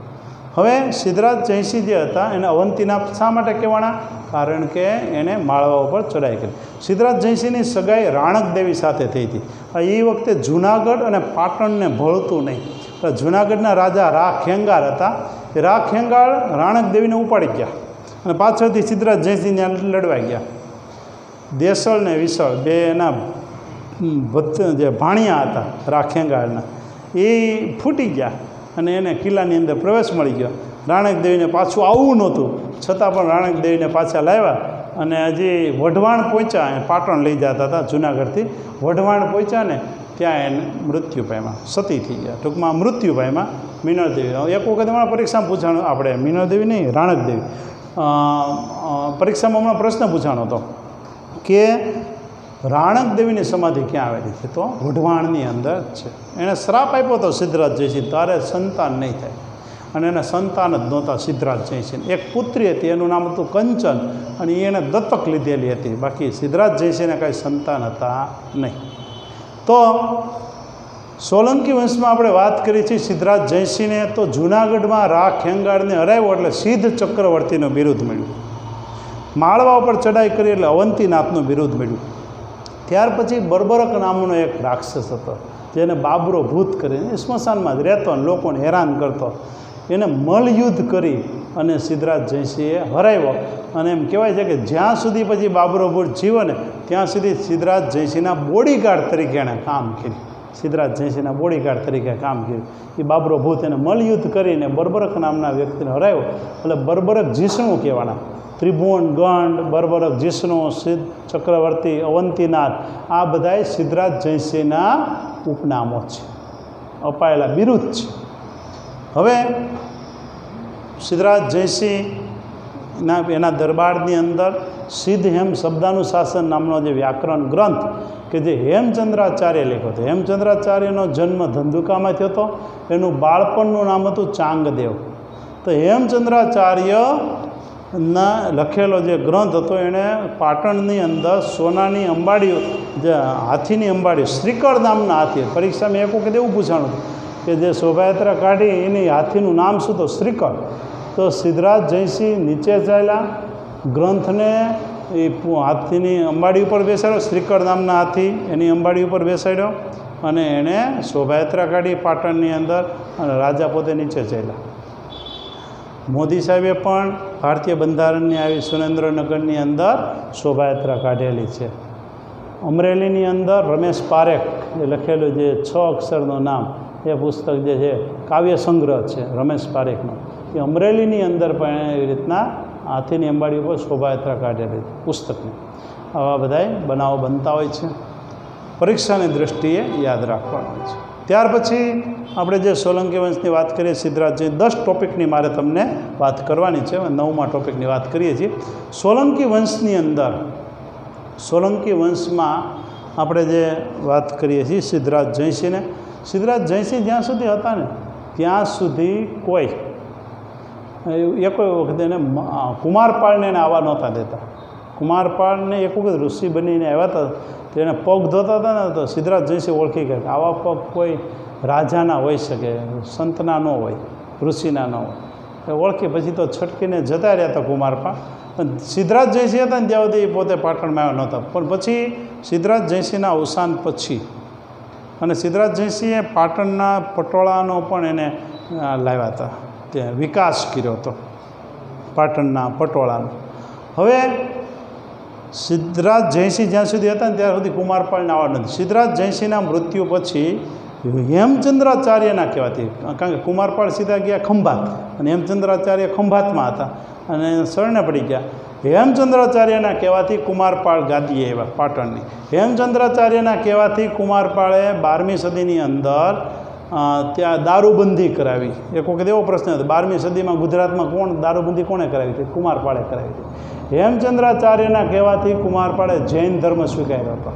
હવે સિદ્ધરાજ જયસિંહ જે હતા એને અવંતીનાથ શા માટે કહેવાના? કારણ કે એણે માળવા ઉપર ચડાઈ કરી. સિદ્ધરાજ જયસિંહની સગાઈ રાણક દેવી સાથે થઈ હતી. એ વખતે જૂનાગઢ અને પાટણને ભળતું નહીં. જૂનાગઢના રાજા રા ખેંગાર હતા. એ રા ખેંગાર રાણક દેવીને ઉપાડી ગયા અને પાછળથી સિદ્ધરાજ જયસિંહ લડવા ગયા. દેસળ ને વિસળ બે એના જે ભાણિયા હતા રા ખેંગારના, એ ફૂટી ગયા અને એને કિલ્લાની અંદર પ્રવેશ મળી ગયો. રાણક દેવીને પાછું આવવું નહોતું, છતાં પણ રાણક દેવીને પાછા લાવ્યા અને હજી વઢવાણ પહોંચ્યા. પાટણ લઈ જતા હતા જૂનાગઢથી. વઢવાણ પહોંચ્યા ને ત્યાં એને મૃત્યુ પામ્યા, સતી થઈ ગયા. ટૂંકમાં મૃત્યુ પામ્યા મીનળદેવી. એક વખત હમણાં પરીક્ષામાં પૂછાણું, આપણે મીનળદેવી નહીં, રાણક દેવી પરીક્ષામાં હમણાં પ્રશ્ન પૂછાણો હતો કે રાણક દેવીની સમાધિ ક્યાં આવેલી છે? તો વઢવાણની અંદર છે. એણે શ્રાપ આપ્યો હતો સિદ્ધરાજ જયસિંહ, તારે સંતાન નહીં થાય, અને એને સંતાન જ નહોતા સિદ્ધરાજ જયસિંહ. એક પુત્રી હતી, એનું નામ હતું કંચન, અને એને દત્તક લીધેલી હતી. બાકી સિદ્ધરાજ જયસિંહને કાંઈ સંતાન હતા નહીં. તો સોલંકી વંશમાં આપણે વાત કરી છે સિદ્ધરાજ જયસિંહને, તો જૂનાગઢમાં રા ખેંગારને હરાવ્યો એટલે સિદ્ધ ચક્રવર્તીનું બિરુદ મળ્યું. માળવા ઉપર ચડાઈ કરી એટલે અવંતીનાથનું બિરુદ મળ્યું. ત્યાર પછી બર્બરક નામનો એક રાક્ષસ હતો, જેને બાબરો ભૂત કરીને સ્મશાનમાં જ રહેતો અને લોકોને હેરાન કરતો. એને મલયુદ્ધ કરી અને સિદ્ધરાજ જયસિંહે હરાવ્યો. અને એમ કહેવાય છે કે જ્યાં સુધી પછી બાબરો ભૂત જીવો ને ત્યાં સુધી સિદ્ધરાજ જયસિંહના બોડીગાર્ડ તરીકે એણે કામ કર્યું. સિદ્ધરાજ જયસિંહના બોડીગાર્ડ તરીકે કામ કર્યું. એ બાબરો ભૂત એને મલયુદ્ધ કરીને બર્બરક નામના વ્યક્તિને હરાવ્યો. એટલે બર્બરક જીષ્ણુ કહેવાના. ત્રિભુવન ગંડ, બર્બરક જીષ્ણુ, સિદ્ધ ચક્રવર્તી, અવંતીનાથ, આ બધાય સિદ્ધરાજ જયસિંહના ઉપનામો છે, અપાયેલા બિરુદ છે. હવે સિદ્ધરાજ જયસિંહના એના દરબારની અંદર સિદ્ધ હેમ શબ્દાનુશાસન નામનો જે વ્યાકરણ ગ્રંથ કે જે હેમચંદ્રાચાર્ય લખ્યો હતો. હેમચંદ્રાચાર્યનો જન્મ ધંધુકામાં થયો હતો. એનું બાળપણનું નામ હતું ચાંગદેવ. તો હેમચંદ્રાચાર્ય ના લખેલો જે ગ્રંથ હતો એણે પાટણની અંદર સોનાની અંબાડીઓ, જે હાથીની અંબાડીઓ, શ્રીકળ નામના હાથી, પરીક્ષામાં એક વખત એવું પૂછાણું હતું કે જે શોભાયાત્રા કાઢી એની હાથીનું નામ શું? તો શ્રીકળ. તો સિદ્ધરાજ જયસિંહ નીચે ચાલ્યા, ગ્રંથને એ હાથીની અંબાડી ઉપર બેસાડ્યો, શ્રીકળ નામના હાથી એની અંબાડી ઉપર બેસાડ્યો, અને એણે શોભાયાત્રા કાઢી પાટણની અંદર, અને રાજા પોતે નીચે ચાલ્યા. મોદી સાહેબે પણ ભારતીય બંધારણની આવી સુરેન્દ્રનગરની અંદર શોભાયાત્રા કાઢેલી છે. અમરેલીની અંદર રમેશ પારેખ એ લખેલું જે 6 અક્ષરનું નામ, એ પુસ્તક જે છે કાવ્ય સંગ્રહ છે રમેશ પારેખનો, એ અમરેલીની અંદર પણ એવી રીતના હાથીની અંબાડી ઉપર શોભાયાત્રા કાઢેલી પુસ્તકની. આવા બધાય બનાવો બનતા હોય છે, પરીક્ષાની દૃષ્ટિએ યાદ રાખવાનું હોય છે. ત્યાર પછી આપણે જે સોલંકી વંશની વાત કરીએ, સિદ્ધરાજ જયસિંહ, 10 ટોપિકની મારે તમને વાત કરવાની છે. 9મા ટોપિકની વાત કરીએ છીએ. સોલંકી વંશની અંદર, સોલંકી વંશમાં આપણે જે વાત કરીએ છીએ સિદ્ધરાજ જયસિંહને, સિદ્ધરાજ જયસિંહ જ્યાં સુધી હતા ને ત્યાં સુધી કોઈ વખતે એને કુમારપાળને એને આવવા નહોતા દેતા. કુમારપાળને એક વખત ઋષિ બનીને આવ્યા હતા, તો એને પગ ધોતા હતા ને તો સિદ્ધરાજ જયસિંહ ઓળખી ગયા, આવા પગ કોઈ રાજાના હોઈ શકે, સંતના ન હોય, ઋષિના ન હોય. ઓળખી પછી તો છટકીને જતા રહ્યા હતા કુમારપાળ. પણ સિદ્ધરાજ જયસિંહ હતા ને ત્યાં સુધી પોતે પાટણમાં આવ્યા નહોતા. પણ પછી સિદ્ધરાજ જયસિંહના અવસાન પછી, અને સિદ્ધરાજ જયસિંહે પાટણના પટોળાનો પણ એને લાવ્યા હતા, ત્યાં વિકાસ કર્યો હતો પાટણના પટોળાનો. હવે સિદ્ધરાજ જયસિંહ જ્યાં સુધી હતા ને ત્યાં સુધી કુમારપાળને આવવા નથી. સિદ્ધરાજ જયસિંહના મૃત્યુ પછી હેમચંદ્રાચાર્યના કહેવાતી, કારણ કે કુમારપાળ સીધા ગયા ખંભાત, અને હેમચંદ્રાચાર્ય ખંભાતમાં હતા અને શરણે પડી ગયા. હેમચંદ્રાચાર્યના કહેવાથી કુમારપાળ ગાદીએ આવ્યા પાટણની. હેમચંદ્રાચાર્યના કહેવાથી કુમારપાળે 12મી સદીની અંદર ત્યાં દારૂબંધી કરાવી. એક વખત એવો પ્રશ્ન હતો, 12મી સદીમાં ગુજરાતમાં દારૂબંધી કોણે કરાવી હતી? કુમારપાળે કરાવી હતી. હેમચંદ્રાચાર્યના કહેવાથી કુમારપાળે જૈન ધર્મ સ્વીકાર્યો હતો.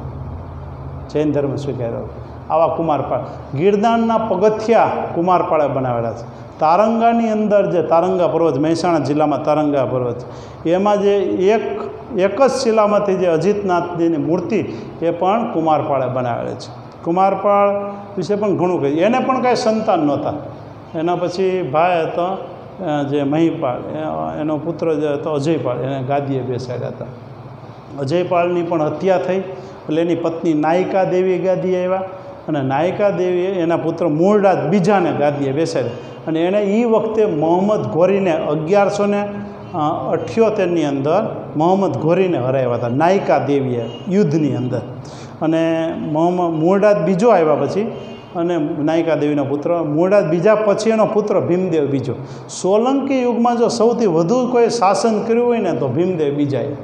જૈન ધર્મ સ્વીકાર્યો હતો. આવા કુમારપાળ. ગિરનારના પગથિયા કુમારપાળે બનાવેલા છે. તારંગાની અંદર જે તારંગા પર્વત, મહેસાણા જિલ્લામાં તારંગા પર્વત, એમાં જે એક જ શિલામાંથી જે અજીતનાથજીની મૂર્તિ, એ પણ કુમારપાળે બનાવેલી છે. કુમારપાળ વિશે પણ ઘણું કહ્યું. એને પણ કાંઈ સંતાન નહોતા. એના પછી ભાઈ હતો જે મહિપાળ એનો પુત્ર જે હતો અજયપાળ, એને ગાદીએ બેસાડ્યા હતા. અજયપાળની પણ હત્યા થઈ, એટલે એની પત્ની નાયિકા દેવી ગાદીએ આવ્યા, અને નાયિકા દેવીએ એના પુત્ર મૂળરાજ બીજાને ગાદીએ બેસાડ્યા. અને એણે એ વખતે મોહમ્મદ ઘોરીને 1178ની અંદર મોહમ્મદ ઘોરીને હરાવ્યા હતા નાયિકા દેવીએ યુદ્ધની અંદર. અને મૂળરાજ બીજો આવ્યા પછી, અને નાયિકા દેવીનો પુત્ર મૂળરાજ બીજા પછી એનો પુત્ર ભીમદેવ બીજો. સોલંકી યુગમાં જો સૌથી વધુ કોઈ શાસન કર્યું હોય ને તો ભીમદેવ બીજાએ.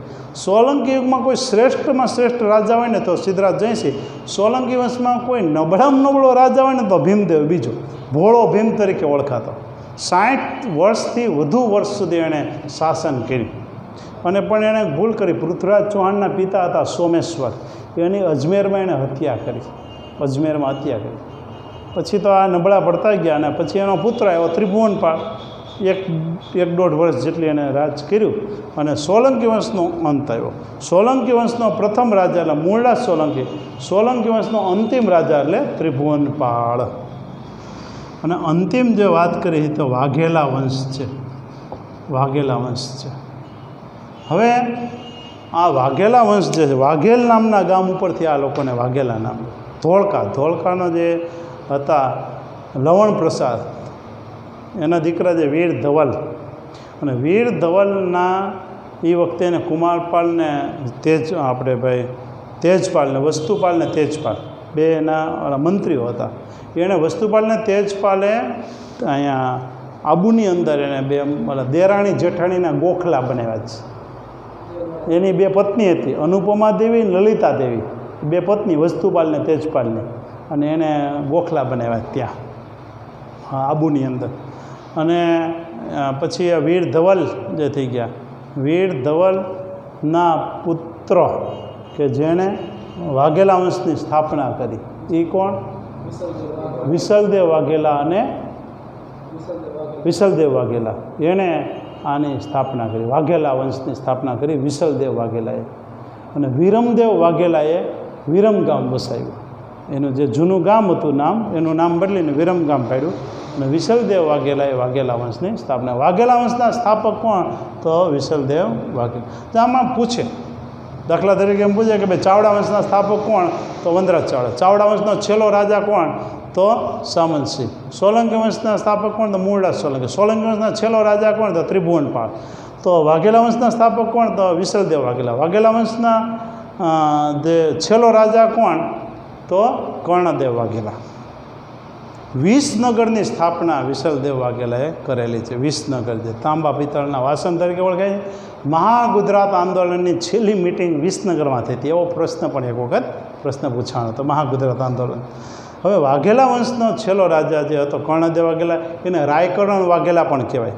સોલંકી યુગમાં કોઈ શ્રેષ્ઠમાં શ્રેષ્ઠ રાજા હોય ને તો સિદ્ધરાજ જયસિંહ. સોલંકી વંશમાં કોઈ નબળામાં નબળો રાજા હોય ને તો ભીમદેવ બીજો, ભોળો ભીમ તરીકે ઓળખાતો. 60 વર્ષથી વધુ વર્ષ સુધી એણે શાસન કર્યું. અને પણ એણે ભૂલ કરી. પૃથ્વીરાજ ચૌહાણના પિતા હતા સોમેશ્વર, એની અજમેરમાં એણે હત્યા કરી, અજમેરમાં હત્યા કરી. પછી તો આ નબળા પડતા ગયા, અને પછી એનો પુત્ર આવ્યો ત્રિભુવનપાળ, 1-1.5 વર્ષ જેટલી એને રાજ કર્યું, અને સોલંકી વંશનો અંત આવ્યો. સોલંકી વંશનો પ્રથમ રાજા એટલે મૂળરાજ સોલંકી, સોલંકી વંશનો અંતિમ રાજા એટલે ત્રિભુવનપાળ. અને અંતિમ જે વાત કરી તો વાઘેલા વંશ છે, વાઘેલા વંશ છે. હવે આ વાઘેલા વંશ જે છે, વાઘેલ નામના ગામ ઉપરથી આ લોકોને વાઘેલા નામ. ધોળકાનો જે હતા લવણ પ્રસાદ, એના દીકરા જે વીર ધવલ, અને વીર ધવલના એ વખતે એને કુમારપાલને તેજપાલને વસ્તુપાલને તેજપાલ બે એના મંત્રીઓ હતા. એણે વસ્તુપાલને તેજપાલે અહીંયા આબુની અંદર એને બે દેરાણી જેઠાણીના ગોખલા બનાવ્યા છે. એની 2 પત્ની હતી, અનુપમા દેવી અને લલિતા દેવી, 2 પત્ની વસ્તુપાલને તેજપાલની, અને એને ગોખલા બનાવ્યા ત્યાં આબુની અંદર. અને પછી આ વીર ધવલ જે થઈ ગયા, વીર ધવલના પુત્ર કે જેણે વાઘેલા વંશની સ્થાપના કરી, એ કોણ? વિસલદેવ વાઘેલા. અને વિસલદેવ વાઘેલા એણે આની સ્થાપના કરી, વાઘેલા વંશની સ્થાપના કરી વિસલદેવ વાઘેલાએ. અને વિરમદેવ વાઘેલાએ વિરમગામ વસાવ્યું. એનું જે જૂનું ગામ હતું નામ, એનું નામ બદલીને વિરમગામ પાડ્યું. અને વિસલદેવ વાઘેલાએ વાઘેલા વંશની સ્થાપના. વાઘેલા વંશના સ્થાપક કોણ? તો વિસલદેવ વાઘેલા. તો આમાં પૂછે, દાખલા તરીકે એમ પૂછે કે ભાઈ ચાવડા વંશના સ્થાપક કોણ? તો વનરાજ ચાવડા. ચાવડા વંશનો છેલ્લો રાજા કોણ? તો સામંતસિંહ. સોલંકી વંશના સ્થાપક કોણ? તો મૂળરાજ સોલંકી. સોલંકી વંશના છેલ્લો રાજા કોણ? તો ત્રિભુવનપાળ. તો વાઘેલા વંશના સ્થાપક કોણ? તો વિસલદેવ વાઘેલા. વાઘેલા વંશના જે છેલ્લો રાજા કોણ? તો કર્ણદેવ વાઘેલા. વિસનગરની સ્થાપના વિસલદેવ વાઘેલાએ કરેલી છે. વિસનગર જે તાંબા પિત્તળના વાસણ તરીકે ઓળખાય છે. મહાગુજરાત આંદોલનની છેલ્લી મિટિંગ વિસનગરમાં થઈ હતી, એવો પ્રશ્ન પણ એક વખત પૂછાણો હતો, મહાગુજરાત આંદોલન. હવે વાઘેલા વંશનો છેલ્લો રાજા જે હતો કર્ણદેવ વાઘેલા, એને રાયકરણ વાઘેલા પણ કહેવાય.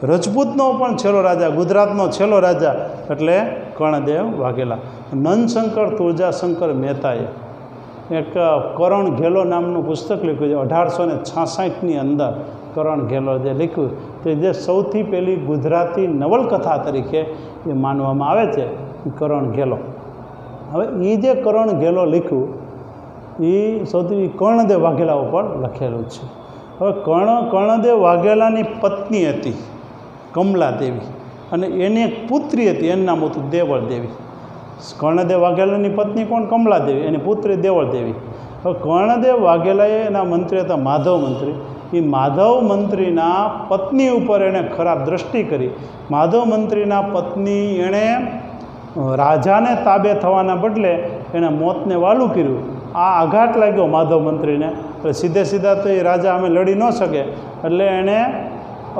રજપૂતનો પણ છેલ્લો રાજા, ગુજરાતનો છેલ્લો રાજા એટલે કર્ણદેવ વાઘેલા. નંદશંકર તુળજાશંકર મહેતાએ એક કરણ ઘેલો નામનું પુસ્તક લખ્યું છે 1866ની અંદર. કરણ ઘેલો જે લખ્યું તે જે સૌથી પહેલી ગુજરાતી નવલકથા તરીકે એ માનવામાં આવે છે, કરણ ઘેલો. હવે એ જે કરણ ઘેલો લખ્યું એ સૌથી કર્ણદેવ વાઘેલા ઉપર લખેલું છે. હવે કર્ણદેવ વાઘેલાની પત્ની હતી કમલાદેવી, અને એની એક પુત્રી હતી, એનું નામ હતું દેવળદેવી. કર્ણદેવ વાઘેલાની પત્ની કોણ? કમલાદેવી. એની પુત્રી દેવળદેવી. હવે કર્ણદેવ વાઘેલાએ એના મંત્રી હતા માધવ મંત્રી. એ માધવ મંત્રીના પત્ની ઉપર એણે ખરાબ દૃષ્ટિ કરી. માધવ મંત્રીના પત્ની એણે રાજાને તાબે થવાના બદલે એણે મોતને વાલું કર્યું. આ આઘાત લાગ્યો માધવ મંત્રીને. એટલે સીધા તો એ રાજા અમે લડી ન શકે, એટલે એણે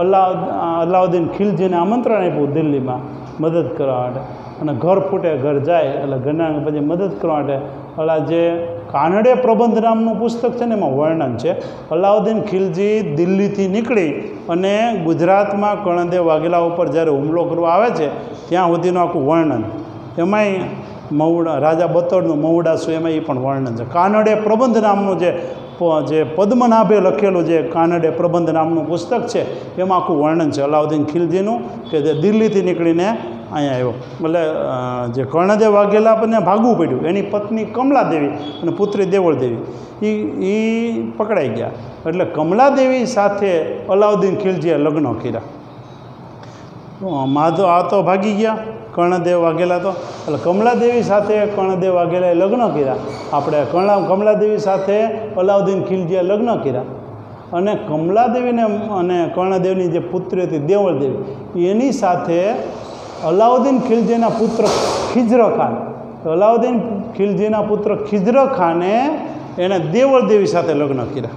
અલાઉદ્દીન ખિલજીને આમંત્રણ આપ્યું દિલ્હીમાં મદદ કરવા માટે. અને ઘર ફૂટે ઘર જાય, એટલે ઘરના પછી મદદ કરવા માટે ઓલા જે કાનડે પ્રબંધ નામનું પુસ્તક છે ને એમાં વર્ણન છે. અલાઉદ્દીન ખિલજી દિલ્હીથી નીકળી અને ગુજરાતમાં કર્ણદેવ વાઘેલા ઉપર જ્યારે હુમલો કરવા આવે છે ત્યાં સુધીનું આખું વર્ણન, એમાંય મહુડા રાજા બતોડનું મહુડાસું એમાં એ પણ વર્ણન છે. કાનડે પ્રબંધ નામનું જે પદ્મનાભે લખેલું જે કાનડે પ્રબંધ નામનું પુસ્તક છે એમાં આખું વર્ણન છે અલાઉદ્દીન ખિલજીનું, કે જે દિલ્હીથી નીકળીને અહીંયા આવ્યો. એટલે જે કર્ણદેવ વાઘેલા પણ ભાગવું પડ્યું. એની પત્ની કમલાદેવી અને પુત્રી દેવળદેવી એ પકડાઈ ગયા. એટલે કમલાદેવી સાથે અલાઉદ્દીન ખિલજીએ લગ્ન કર્યા. માધવ આ તો ભાગી ગયા, કર્ણદેવ વાઘેલા તો, એટલે કમલાદેવી સાથે કર્ણદેવ વાઘેલાએ લગ્ન કર્યા. આપણે કમલાદેવી સાથે અલાઉદ્દીન ખિલજીએ લગ્ન કર્યા, અને કમલાદેવીને અને કર્ણદેવની જે પુત્રી હતી દેવળદેવી, એની સાથે અલાઉદ્દીન ખિલજીના પુત્ર ખિજ્ર ખાન, અલાઉદ્દીન ખિલજીના પુત્ર ખિજ્ર ખાને એણે દેવળદેવી સાથે લગ્ન કર્યા.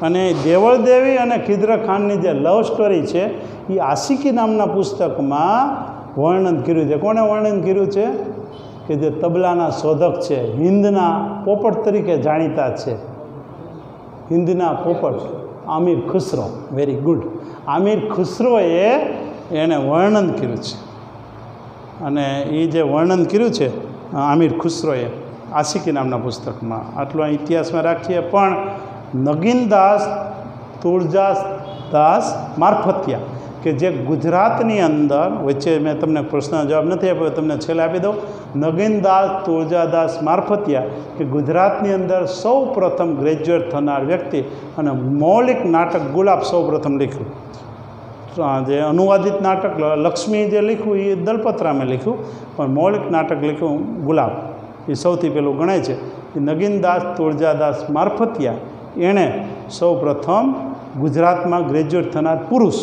અને દેવળદેવી અને ખિજ્ર ખાનની જે લવ સ્ટોરી છે એ આશિકી નામના પુસ્તકમાં વર્ણન કર્યું છે. કોણે વર્ણન કર્યું છે? કે જે તબલાના શોધક છે, હિન્દના પોપટ તરીકે જાણીતા છે, હિન્દના પોપટ આમિર ખુસરો. Very good. આમિર ખુસરોએ એણે વર્ણન કર્યું છે, અને એ જે વર્ણન કર્યું છે આમિર ખુસરોએ આશિકી નામના પુસ્તકમાં. આટલું ઇતિહાસમાં રાખીએ. પણ નગીનદાસ તુળજાદાસ મારફતિયા કે જે ગુજરાતની અંદર, વચ્ચે મેં તમને પ્રશ્ન જવાબ નથી આપ્યો, તમને છેલ્લે આપી દઉં. નગીનદાસ તુળજાદાસ મારફતિયા કે ગુજરાતની અંદર સૌ પ્રથમ ગ્રેજ્યુએટ થનાર વ્યક્તિ, અને મૌલિક નાટક ગુલાબ સૌ પ્રથમ લખ્યું. જે અનુવાદિત નાટક લક્ષ્મી જે લખ્યું એ દલપતરામે લખ્યું, પણ મૌલિક નાટક લખ્યું ગુલાબ, એ સૌથી પહેલું ગણાય છે. એ નગીનદાસ તુળજાદાસ મારફતિયા એણે સૌ પ્રથમ ગુજરાતમાં ગ્રેજ્યુએટ થનાર પુરુષ.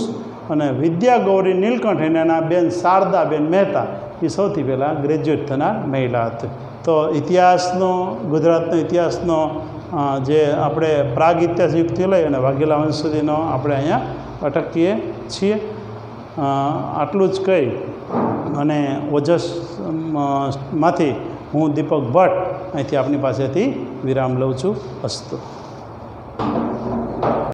અને વિદ્યા ગૌરી નીલકંઠ અને એના બેન શારદાબેન મહેતા એ સૌથી પહેલાં ગ્રેજ્યુએટ થનાર મહિલા હતી. તો ઇતિહાસનો, ગુજરાતનો ઇતિહાસનો જે આપણે પ્રાગ ઇતિહાસ યુગથી લઈ અને વાઘેલા વંશ સુધીનો આપણે અહીંયા અટકીએ છીએ. આટલું જ કહી અને ઓજસમાંથી હું દીપક ભટ્ટ અહીંથી આપની પાસેથી વિરામ લઉં છું. અસ્તુ.